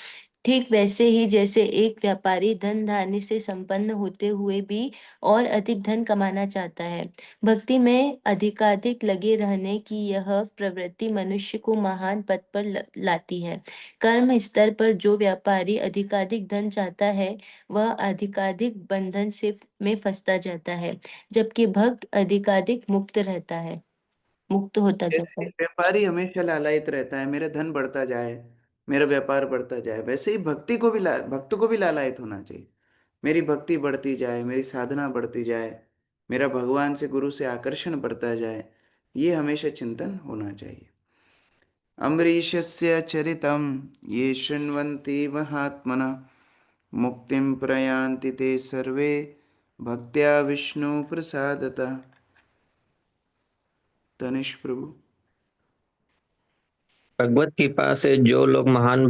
ठीक वैसे ही जैसे एक व्यापारी धन धान्य से संपन्न होते हुए भी और अधिक धन कमाना चाहता है। भक्ति में अधिकाधिक लगे रहने की यह प्रवृत्ति मनुष्य को महान पद पर लाती है। कर्म स्तर पर जो व्यापारी अधिकाधिक धन चाहता है वह अधिकाधिक बंधन से में फंसता जाता है, जबकि भक्त अधिकाधिक मुक्त होता जाता जैसे है। व्यापारी हमेशा लालायित रहता है, मेरा धन बढ़ता जाए, मेरा व्यापार बढ़ता जाए, वैसे ही भक्त को भी लालायित होना चाहिए। मेरी भक्ति बढ़ती जाए, मेरी साधना बढ़ती जाए, मेरा भगवान से गुरु से आकर्षण बढ़ता जाए, ये हमेशा चिंतन होना चाहिए। अम्बरीशस्य चरितं ये शृण्वन्ति महात्मनः मुक्तिं प्रयान्ति ते सर्वे भक्त्या विष्णु प्रसादतः। तनिष प्रभु। भगवत कृपा से जो महान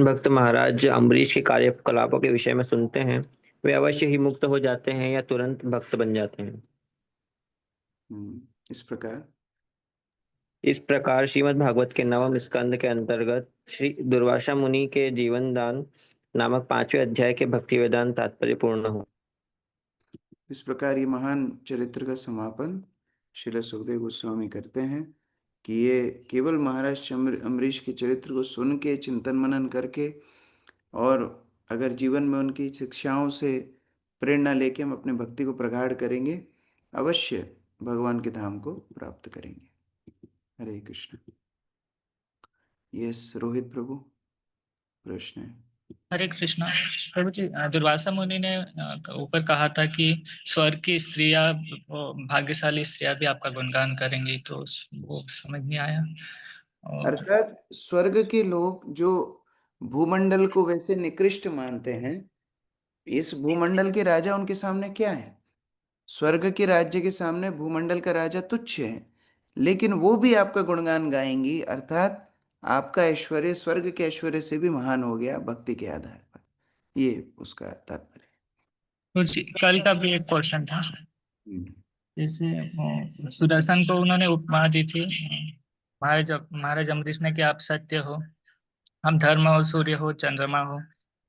भक्त महाराज अम्बरीश के कार्यकलापों के विषय में सुनते हैं वे अवश्य ही मुक्त हो जाते हैं या तुरंत भक्त बन जाते हैं। इस प्रकार श्रीमद् भागवत के 9वें स्कंद के अंतर्गत श्री दुर्वासा मुनि के जीवन दान नामक 5वें अध्याय के भक्ति वेदांत तात्पर्य पूर्ण हो। इस प्रकार ये महान चरित्र का समापन श्रील सुखदेव गोस्वामी करते हैं। कि ये केवल महाराज अम्बरीश के चरित्र को सुन के चिंतन मनन करके और अगर जीवन में उनकी शिक्षाओं से प्रेरणा लेके हम अपने भक्ति को प्रगाढ़ करेंगे, अवश्य भगवान के धाम को प्राप्त करेंगे। हरे कृष्ण। यस रोहित प्रभु, प्रश्न है। हरे कृष्णा प्रभु जी, दुर्वासा मुनि ने ऊपर कहा था कि स्वर्ग की स्त्रियां, भाग्यशाली स्त्रियां भी आपका गुणगान करेंगी, तो वो समझ नहीं आया। और अर्थात स्वर्ग के लोग जो भूमंडल को वैसे निकृष्ट मानते हैं, इस भूमंडल के राजा उनके सामने क्या है? स्वर्ग के राज्य के सामने भूमंडल का राजा तुच्छ है, लेकिन वो भी आपका गुणगान गाएंगी। अर्थात आपका ऐश्वर्य स्वर्ग के ऐश्वर्य से भी महान हो गया भक्ति के आधार पर। ये उसका तात्पर्य है। प्रभु जी, कल का भी एक क्वेश्चन था, जैसे सुदर्शन को उन्होंने उपमा दी थी महाराज अम्बरीश ने कि आप सत्य हो, हम धर्म हो, सूर्य हो, चंद्रमा हो।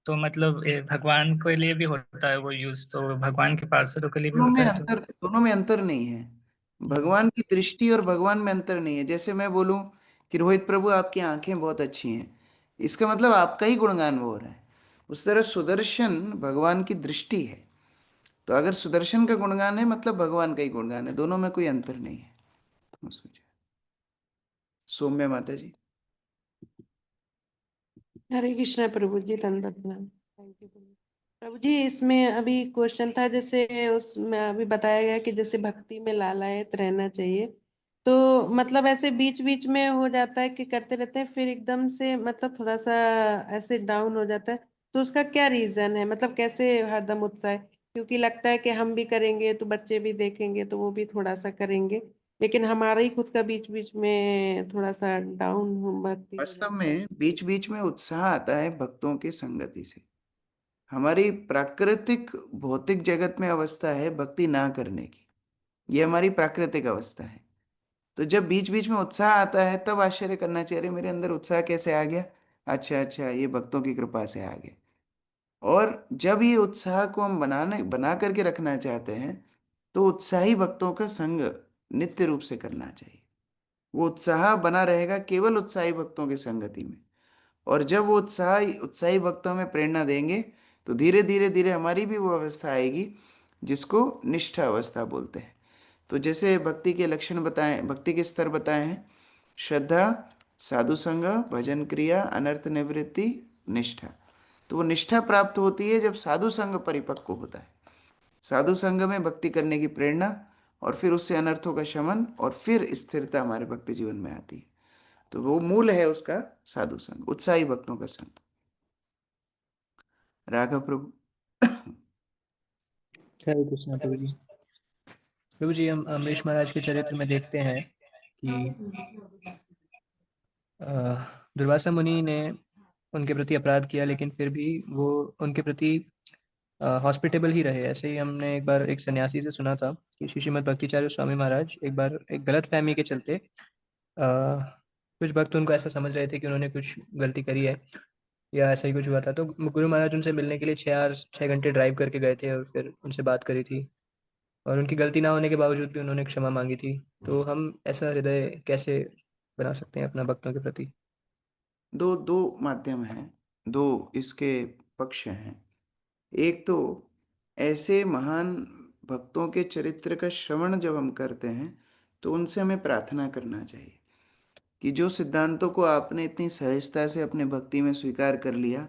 तो मतलब भगवान के लिए भी होता है वो यूज, तो भगवान के पार्षदों के लिए भी होता है तो? दोनों में अंतर नहीं है। भगवान की दृष्टि और भगवान में अंतर नहीं है। जैसे मैं बोलूं कि रोहित प्रभु आपकी आंखें बहुत अच्छी हैं, इसका मतलब आपका ही गुणगान हो रहा है। उस तरह सुदर्शन भगवान की दृष्टि है, तो अगर सुदर्शन का गुणगान है मतलब भगवान का ही गुणगान है। दोनों में कोई अंतर नहीं है। सौम्य माता जी। हरे कृष्णा प्रभु जी, दंडवत प्रणाम। थैंक यू प्रभु जी। इसमें अभी क्वेश्चन था, जैसे उसमें अभी बताया गया कि जैसे भक्ति में लालायत रहना चाहिए, तो मतलब ऐसे बीच बीच में हो जाता है कि करते रहते हैं, फिर एकदम से मतलब थोड़ा सा ऐसे डाउन हो जाता है, तो उसका क्या रीजन है? मतलब कैसे हरदम उत्साह है? क्योंकि लगता है कि हम भी करेंगे तो बच्चे भी देखेंगे तो वो भी थोड़ा सा करेंगे, लेकिन हमारा ही खुद का बीच बीच में थोड़ा सा डाउन भक्ति हो वास्तव जाता है। में बीच बीच में उत्साह आता है भक्तों की संगति से। हमारी प्राकृतिक भौतिक जगत में अवस्था है भक्ति ना करने की, ये हमारी प्राकृतिक अवस्था है। तो जब बीच बीच में उत्साह आता है तब आश्चर्य करना चाहिए, अरे मेरे अंदर उत्साह कैसे आ गया? अच्छा अच्छा, ये भक्तों की कृपा से आ गया। और जब ये उत्साह को हम बना करके रखना चाहते हैं, तो उत्साही भक्तों का संग नित्य रूप से करना चाहिए। वो उत्साह बना रहेगा केवल उत्साही भक्तों की संगति में। और जब वो उत्साही भक्तों में प्रेरणा देंगे, तो धीरे धीरे धीरे हमारी भी वो अवस्था आएगी जिसको निष्ठा अवस्था बोलते हैं। तो जैसे भक्ति के लक्षण बताएं, भक्ति के स्तर बताए हैं: श्रद्धा, साधु संग, भजन क्रिया, अनर्थ निवृत्ति, निष्ठा। तो वो निष्ठा प्राप्त होती है जब साधु संग परिपक्व होता है। साधु संग में भक्ति करने की प्रेरणा, और फिर उससे अनर्थों का शमन, और फिर स्थिरता हमारे भक्ति जीवन में आती है। तो वो मूल है उसका साधु संग, उत्साही भक्तों का संग। राघव प्रभु। हरे कृष्णा प्रभु जी। प्रभु जी, हम अमरीश महाराज के चरित्र में देखते हैं कि दुर्वासा मुनि ने उनके प्रति अपराध किया, लेकिन फिर भी वो उनके प्रति हॉस्पिटेबल ही रहे। ऐसे ही हमने एक बार एक सन्यासी से सुना था कि श्री श्रीमद् भक्तिचार्य स्वामी महाराज एक बार एक गलत फहमी के चलते कुछ भक्त उनको ऐसा समझ रहे थे कि उन्होंने कुछ गलती करी है या ऐसा ही कुछ हुआ था, तो गुरु महाराज उनसे मिलने के लिए 6 घंटे ड्राइव करके गए थे और फिर उनसे बात करी थी, और उनकी गलती ना होने के बावजूद भी उन्होंने क्षमा मांगी थी। तो हम ऐसा हृदय कैसे बना सकते हैं अपना भक्तों के प्रति? दो दो माध्यम हैं, दो इसके पक्ष हैं। एक तो ऐसे महान भक्तों के चरित्र का श्रवण जब हम करते हैं, तो उनसे हमें प्रार्थना करना चाहिए कि जो सिद्धांतों को आपने इतनी सहजता से अपने भक्ति में स्वीकार कर लिया,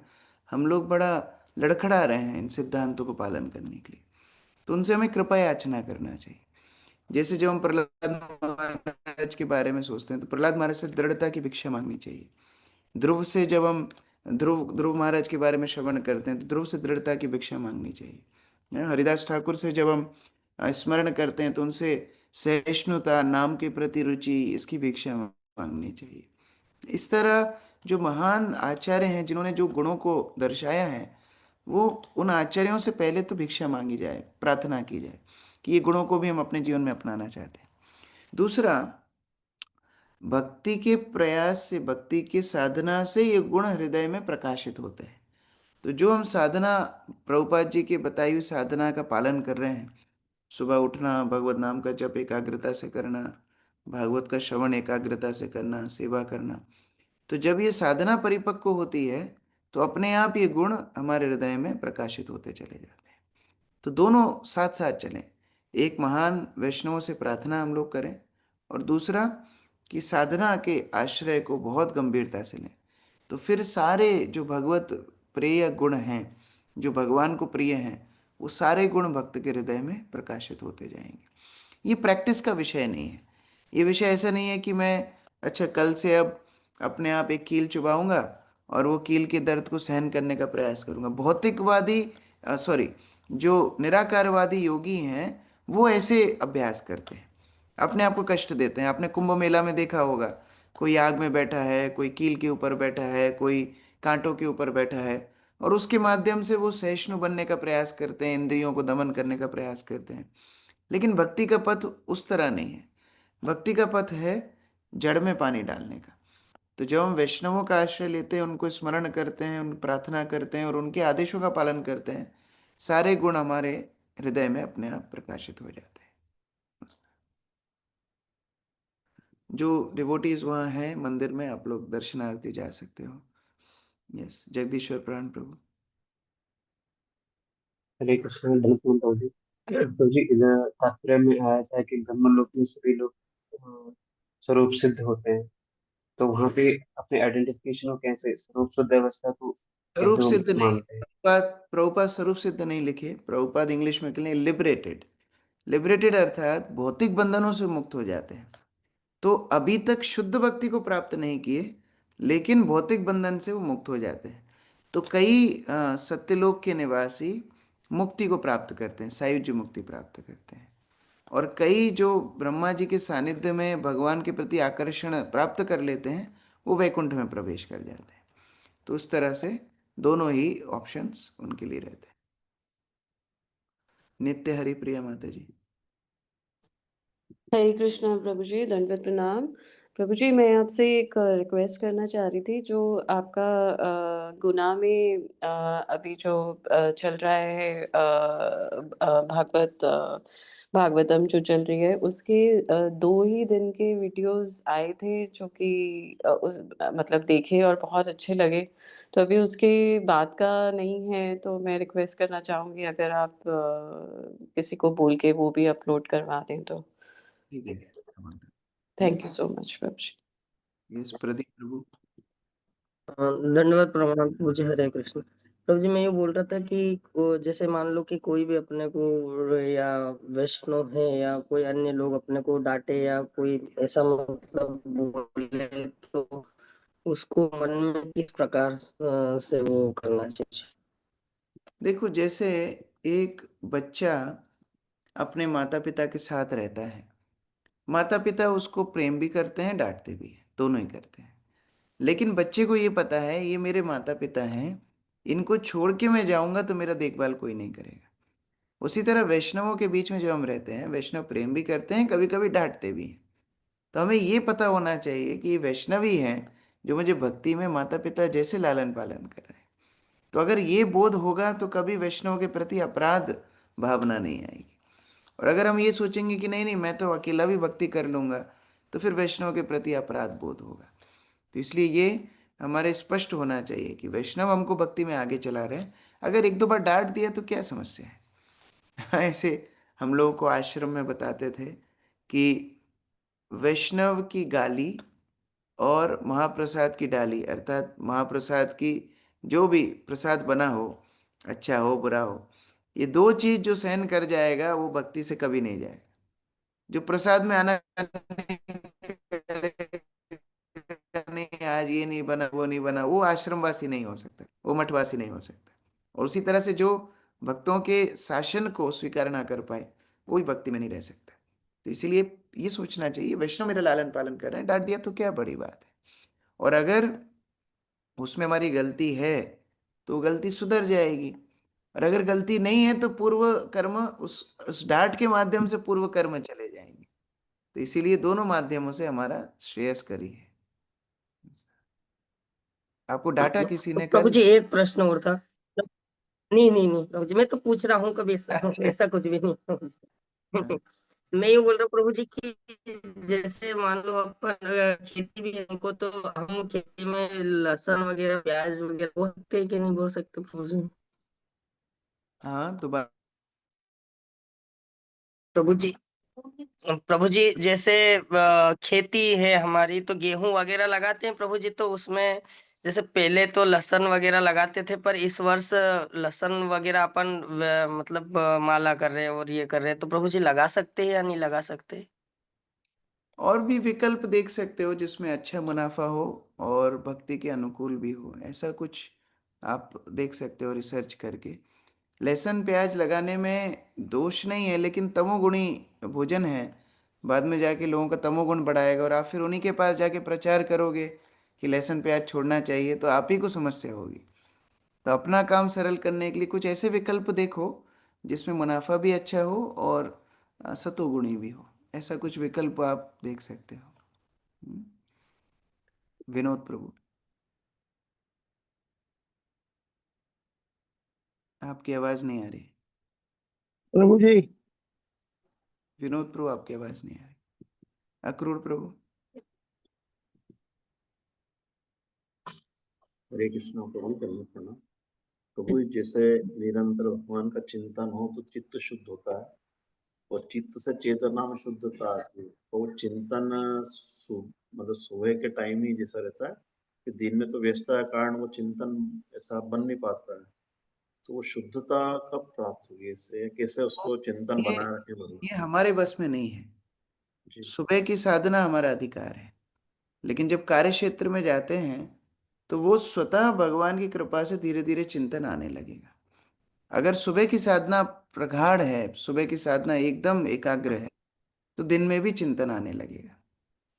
हम लोग बड़ा लड़खड़ा रहे हैं इन सिद्धांतों को पालन करने के लिए, तो उनसे हमें कृपा याचना करना चाहिए। जैसे जब हम प्रहलाद महाराज के बारे में सोचते हैं, तो प्रहलाद महाराज से दृढ़ता की भिक्षा मांगनी चाहिए। ध्रुव से जब हम ध्रुव ध्रुव महाराज के बारे में श्रवण करते हैं, तो ध्रुव से दृढ़ता की भिक्षा मांगनी चाहिए। हरिदास ठाकुर से जब हम स्मरण करते हैं, तो उनसे सहिष्णुता, नाम के प्रति रुचि, इसकी भिक्षा मांगनी चाहिए। इस तरह जो महान आचार्य हैं जिन्होंने जो गुणों को दर्शाया है, वो उन आचार्यों से पहले तो भिक्षा मांगी जाए, प्रार्थना की जाए कि ये गुणों को भी हम अपने जीवन में अपनाना चाहते हैं। दूसरा, भक्ति के प्रयास से, भक्ति की साधना से ये गुण हृदय में प्रकाशित होते हैं। तो जो हम साधना, प्रभुपाद जी की बताई हुई साधना का पालन कर रहे हैं, सुबह उठना, भगवत नाम का जप एकाग्रता से करना, भागवत का श्रवण एकाग्रता से करना, सेवा करना। तो जब ये साधना परिपक्व होती है तो अपने आप ये गुण हमारे हृदय में प्रकाशित होते चले जाते हैं। तो दोनों साथ साथ चलें। एक महान वैष्णवों से प्रार्थना हम लोग करें, और दूसरा कि साधना के आश्रय को बहुत गंभीरता से लें। तो फिर सारे जो भगवत प्रिय गुण हैं, जो भगवान को प्रिय हैं, वो सारे गुण भक्त के हृदय में प्रकाशित होते जाएंगे। ये प्रैक्टिस का विषय नहीं है। ये विषय ऐसा नहीं है कि मैं अच्छा कल से अब अपने आप एक कील चुबाऊंगा और वो कील के दर्द को सहन करने का प्रयास करूंगा। भौतिकवादी जो निराकारवादी योगी हैं वो ऐसे अभ्यास करते हैं, अपने आप को कष्ट देते हैं। आपने कुंभ मेला में देखा होगा, कोई आग में बैठा है, कोई कील के ऊपर बैठा है, कोई कांटों के ऊपर बैठा है, और उसके माध्यम से वो सहिष्णु बनने का प्रयास करते हैं, इंद्रियों को दमन करने का प्रयास करते हैं। लेकिन भक्ति का पथ उस तरह नहीं है। भक्ति का पथ है जड़ में पानी डालने का। तो जब हम वैष्णवों का आश्रय लेते हैं, उनको स्मरण करते हैं, उन प्रार्थना करते हैं और उनके आदेशों का पालन करते हैं, सारे गुण हमारे हृदय में अपने आप प्रकाशित हो जाते हैं। जो डिवोटीज वहाँ हैं मंदिर में, आप लोग दर्शनार्थी जा सकते हो। यस, जगदीश्वर प्राण प्रभु। हरे कृष्ण। धन्यवाद प्रभु जी। तो जी इधर तात्पर्य में आया था कि ब्रह्मलोक में सभी लोग स्वरूप सिद्ध होते हैं, तो वहाँ पे अपने आइडेंटिफिकेशन को कैसे स्वरूप शुद्ध अवस्था को स्वरूप कैसे वो सिद्ध नहीं, मानते हैं? प्रभुपाद स्वरूप सिद्ध नहीं लिखे। प्रभुपाद इंग्लिश में कहते हैं लिबरेटेड। लिबरेटेड अर्थात भौतिक बंधनों से मुक्त हो जाते हैं। तो अभी तक शुद्ध भक्ति को प्राप्त नहीं किए, लेकिन भौतिक बंधन से वो मुक्त हो जाते हैं। तो कई सत्यलोक के निवासी मुक्ति को प्राप्त करते हैं, सायुज्य मुक्ति प्राप्त करते हैं, और कई जो ब्रह्मा जी के सानिध्य में भगवान के प्रति आकर्षण प्राप्त कर लेते हैं, वो वैकुंठ में प्रवेश कर जाते हैं। तो उस तरह से दोनों ही ऑप्शंस उनके लिए रहते हैं। नित्य हरि प्रिया माता जी। हरे कृष्णा प्रभु जी, दंडवत प्रणाम। प्रभु जी, मैं आपसे एक रिक्वेस्ट करना चाह रही थी। जो आपका गुना में अभी जो चल रहा है, भागवतम जो चल रही है, उसके 2 ही दिन के वीडियोस आए थे जो कि मतलब देखे और बहुत अच्छे लगे। तो अभी उसके बाद का नहीं है, तो मैं रिक्वेस्ट करना चाहूँगी अगर आप किसी को बोल के वो भी अपलोड करवा दें तो। ठीक है, थैंक यू सो मच प्रभु जी। यस, प्रदीप प्रभु। धन्यवाद प्रणाम मुझे। हरे कृष्ण। प्रभु जी, मैं ये बोल रहा था कि जैसे मान लो कि कोई भी अपने को या वैष्णव है या कोई अन्य लोग अपने को डांटे या कोई ऐसा मतलब बोले, तो उसको मन में किस प्रकार से वो करना चाहिए? देखो, जैसे एक बच्चा अपने माता पिता के साथ रहता है, माता पिता उसको प्रेम भी करते हैं, डांटते भी हैं, दोनों ही करते हैं। लेकिन बच्चे को ये पता है ये मेरे माता पिता हैं, इनको छोड़ के मैं जाऊंगा तो मेरा देखभाल कोई नहीं करेगा। उसी तरह वैष्णवों के बीच में जो हम रहते हैं, वैष्णव प्रेम भी करते हैं, कभी कभी डांटते भी हैं। तो हमें ये पता होना चाहिए कि ये वैष्णवी हैं जो मुझे भक्ति में माता पिता जैसे लालन पालन कर रहे हैं। तो अगर ये बोध होगा तो कभी वैष्णव के प्रति अपराध भावना नहीं आएगी। और अगर हम ये सोचेंगे कि नहीं नहीं मैं तो अकेला भी भक्ति कर लूंगा, तो फिर वैष्णव के प्रति अपराध बोध होगा। तो इसलिए ये हमारे स्पष्ट होना चाहिए कि वैष्णव हमको भक्ति में आगे चला रहे हैं। अगर एक दो बार डांट दिया तो क्या समस्या है। ऐसे हम लोगों को आश्रम में बताते थे कि वैष्णव की गाली और महाप्रसाद की डाली, अर्थात महाप्रसाद की जो भी प्रसाद बना हो, अच्छा हो बुरा हो, ये दो चीज जो सहन कर जाएगा वो भक्ति से कभी नहीं जाएगा। जो प्रसाद में आना नहीं, आज ये नहीं बना वो नहीं बना, वो आश्रमवासी नहीं हो सकता, वो मठवासी नहीं हो सकता। और उसी तरह से जो भक्तों के शासन को स्वीकार ना कर पाए, वो भी भक्ति में नहीं रह सकता। तो इसीलिए ये सोचना चाहिए वैष्णव मेरा लालन पालन कर रहे हैं, डांट दिया तो क्या बड़ी बात है। और अगर उसमें हमारी गलती है तो गलती सुधर जाएगी, और अगर गलती नहीं है तो पूर्व कर्म उस डांट के माध्यम से पूर्व कर्म चले जाएंगे। तो इसीलिए दोनों माध्यमों से हमारा श्रेयस्करी है। आपको डांटा किसी ने प्रभु कल? जी, एक प्रश्न और था। नहीं नहीं नहीं प्रभु जी, मैं तो पूछ रहा हूँ, कभी ऐसा अच्छा। ऐसा कुछ भी नहीं। मैं ये बोल रहा हूँ प्रभु जी कि जैसे मान लो अपन खेती भी है हमको, तो हम खेती में लहसुन वगैरह प्याज वगैरह बो सकते हैं कि नहीं बो सकते प्रभु जी? हाँ, दोबारा। प्रभु जी, प्रभु जी जैसे खेती है हमारी, तो गेहूं वगैरह लगाते हैं प्रभु जी, तो उसमें जैसे पहले तो लहसुन वगैरह लगाते थे, पर इस वर्ष लहसुन वगैरह अपन मतलब माला कर रहे हैं और ये कर रहे हैं, तो प्रभु जी लगा सकते हैं या नहीं लगा सकते? और भी विकल्प देख सकते हो जिसमें अच्छा मुनाफा हो और भक्ति के अनुकूल भी हो, ऐसा कुछ आप देख सकते हो रिसर्च करके। लहसुन प्याज लगाने में दोष नहीं है, लेकिन तमोगुणी भोजन है, बाद में जाके लोगों का तमोगुण बढ़ाएगा और आप फिर उन्हीं के पास जाके प्रचार करोगे कि लहसुन प्याज छोड़ना चाहिए, तो आप ही को समस्या होगी। तो अपना काम सरल करने के लिए कुछ ऐसे विकल्प देखो जिसमें मुनाफा भी अच्छा हो और सतोगुणी भी हो, ऐसा कुछ विकल्प आप देख सकते हो। हम्म, विनोद प्रभु, आपकी आवाज नहीं आ रही। प्रभु जी। विनोद प्रभु, आपकी आवाज नहीं आ रही। अक्रूर प्रभु। हरे कृष्णा प्रभु, करना प्रभु, जैसे निरंतर भगवान का चिंतन हो तो चित्त शुद्ध होता है और चित्त से चेतना में शुद्धता आती है। तो वो चिंतन मतलब सुबह के टाइम ही जैसा रहता है कि दिन में तो व्यस्तता के कारण वो चिंतन ऐसा बन नहीं पाता है। तो वो शुद्धता कब प्राप्त होगी, इससे कैसे उसको चिंतन ये बनाए रखे भगवान? ये हमारे बस में नहीं है। जी। सुबह की साधना हमारा अधिकार है, लेकिन जब कार्य क्षेत्र में जाते हैं तो वो स्वतः भगवान की कृपा से धीरे धीरे चिंतन आने लगेगा। अगर सुबह की साधना प्रगाढ़ है, सुबह की साधना एकदम एकाग्र है, तो दिन में भी चिंतन आने लगेगा।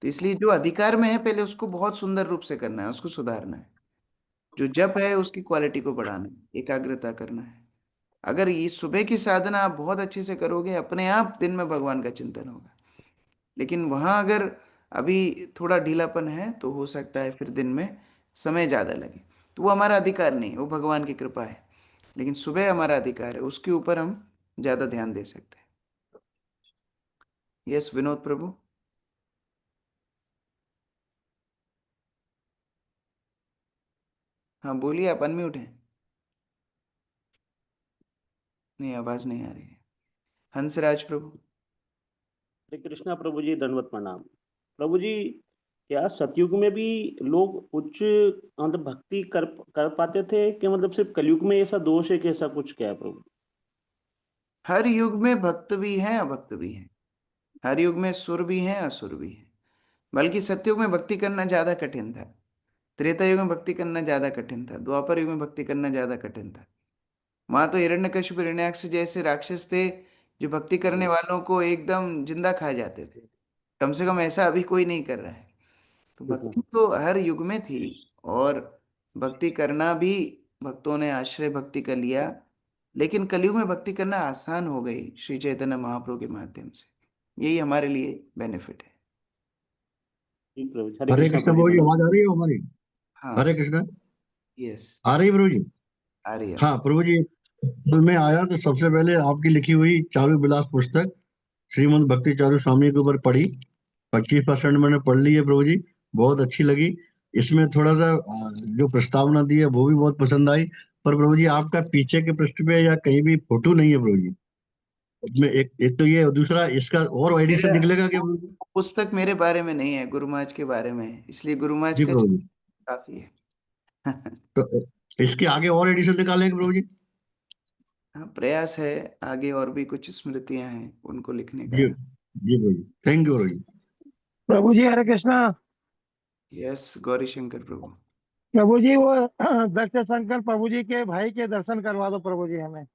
तो इसलिए जो अधिकार में है पहले उसको बहुत सुंदर रूप से करना है, उसको सुधारना है। जो जप है उसकी क्वालिटी को बढ़ाना है, एकाग्रता करना है। अगर ये सुबह की साधना आप बहुत अच्छे से करोगे, अपने आप दिन में भगवान का चिंतन होगा। लेकिन वहां अगर अभी थोड़ा ढीलापन है तो हो सकता है फिर दिन में समय ज़्यादा लगे। तो वो हमारा अधिकार नहीं, वो भगवान की कृपा है। लेकिन सुबह हमारा अधिकार है, उसके ऊपर हम ज़्यादा ध्यान दे सकते हैं। यस विनोद प्रभु। हाँ बोलिए, आप अनम्यूट हैं। नहीं, आवाज नहीं आ रही है। हंसराज प्रभु। हरे कृष्णा प्रभु जी, दंडवत प्रणाम। प्रभु जी, क्या सतयुग में भी लोग उच्च मतलब भक्ति कर पाते थे, कि मतलब सिर्फ कलयुग में ऐसा दोष है कि ऐसा कुछ क्या है प्रभु? हर युग में भक्त भी हैं, अभक्त भी हैं। हर युग में सुर भी हैं, असुर भी हैं। बल्कि सतयुग में भक्ति करना ज्यादा कठिन था, त्रेता युग में भक्ति करना ज्यादा कठिन था, द्वापर युग में भक्ति करना ज्यादा कठिन था। वहां तो हिरण्यकशिप हिरण्याक्ष जैसे राक्षस थे जो भक्ति करने वालों को एकदम जिंदा खा जाते थे। कम से कम ऐसा अभी कोई नहीं कर रहा है। तो भक्ति तो हर युग में थी, और भक्ति करना भी भक्तों ने आश्रय भक्ति कर लिया। लेकिन कलयुग में भक्ति करना आसान हो गई श्री चैतन्य महाप्रभु के माध्यम से। यही हमारे लिए बेनिफिट है। जी प्रभु, हरे हरे कृष्णा कृष्ण प्रभु जी, प्रभु जी, दंडवत आवाज आ रही है हमारी? हाँ। हरे कृष्ण। यस। आ रही है प्रभु जी? आ रही है। हाँ प्रभु जी, कल मैं आया तो सबसे पहले आपकी लिखी हुई चारु विलास पुस्तक श्रीमद् भक्ति चारू स्वामी के ऊपर पढ़ी। 25% मैंने पढ़ ली है प्रभु जी, बहुत अच्छी लगी। इसमें थोड़ा सा जो प्रस्तावना दी है वो भी बहुत पसंद आई। पर प्रभु जी आपका पीछे के पृष्ठ पे या कहीं भी फोटो नहीं है प्रभु जी। इसमें एक एक तो ये, और दूसरा इसका और एडिशन मेरा निकलेगा क्या प्रभु जी? पुस्तक मेरे बारे में नहीं है, गुरुमाज के बारे में है, इसलिए गुरुमाज जी का प्रभु जी। काफी है। तो इसके आगे और एडिशन निकालेंगे प्रभु जी? हाँ, प्रयास है, आगे और भी कुछ स्मृतियां हैं उनको लिखने जी का। जी प्रभु जी, थैंक यू प्रभु जी। प्रभु जी हरे कृष्णा। यस गौरी शंकर प्रभु। प्रभु जी वो दक्ष शंकर प्रभु जी के भाई के दर्शन करवा दो प्रभु जी हमें,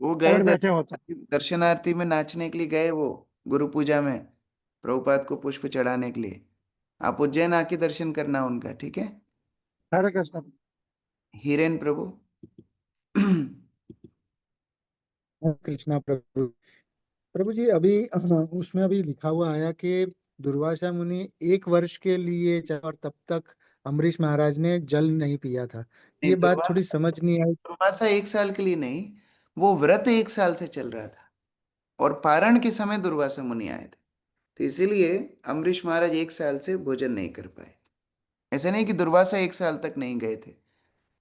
वो गए अगर बैठे हो तो। दर्शनार्थी में नाचने के लिए गए, वो गुरु पूजा में प्रभुपाद को पुष्प चढ़ाने के लिए। आप उज्जैन आके दर्शन करना उनका, ठीक है। हरे कृष्ण। हिरेन प्रभु। कृष्णा प्रभु। प्रभु जी अभी उसमें अभी लिखा हुआ आया कि दुर्वासा मुनि 1 वर्ष के लिए और तब तक अम्बरीश महाराज ने जल नहीं पिया था। नहीं, ये बात थोड़ी समझ नहीं आई। दुर्वासा 1 साल के लिए नहीं, वो व्रत 1 साल से चल रहा था। और पारण के समय दुर्वासा मुनि आए थे, तो इसीलिए अम्बरीश महाराज 1 साल से भोजन नहीं कर पाए। ऐसा नहीं कि दुर्वासा 1 साल तक नहीं गए थे,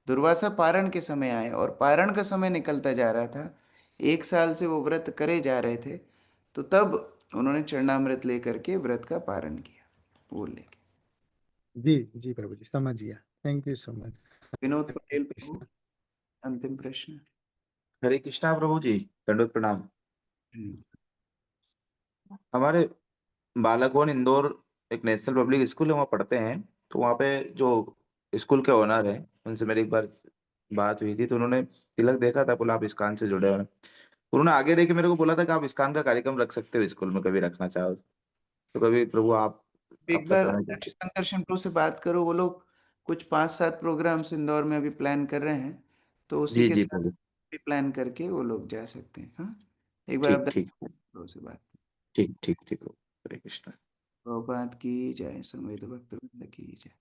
दुर्वासा पारण के समय आए और पारण का समय निकलता जा रहा था, 1 साल से वो व्रत करे जा रहे थे, तो तब उन्होंने चरणामृत लेकर के व्रत का पारण किया, वो लेके। जी जी प्रभु जी, समझ गया। Thank you so much. Vinod Patel प्रभु, अंतिम प्रश्न। हरे कृष्णा प्रभु जी, दंडवत प्रणाम। हमारे बालाकोन इंदौर एक नेशनल पब्लिक स्कूल है, वहाँ पढ़ते हैं। तो वहाँ पे जो स्कूल के ओनर है, उनसे मेरी एक बार बात हुई थी, तो उन्होंने तिलक देखा था, बोला आप इस्कॉन से जुड़े हुए हैं। उन्होंने आगे देख के मेरे को बोला था कि आप इस्कॉन का कार्यक्रम रख सकते हो स्कूल में, कभी रखना चाहो तो। कभी प्रभु आप एक आपका बार समय अध्यक्ष संकर्षण प्रभु से बात करो, वो लोग कुछ 5-7 प्रोग्राम्स इंदौर में अभी प्लान कर रहे हैं, तो उसी जी के जी साथ प्रभु। भी प्लान करके वो लोग जा सकते हैं। हाँ, एक बार ठीक आप ठीक प्रभु से बात। ठीक ठीक ठीक। हरे कृष्णा। प्रभुपाद की जय, संवेद भक्त वृंद की जय।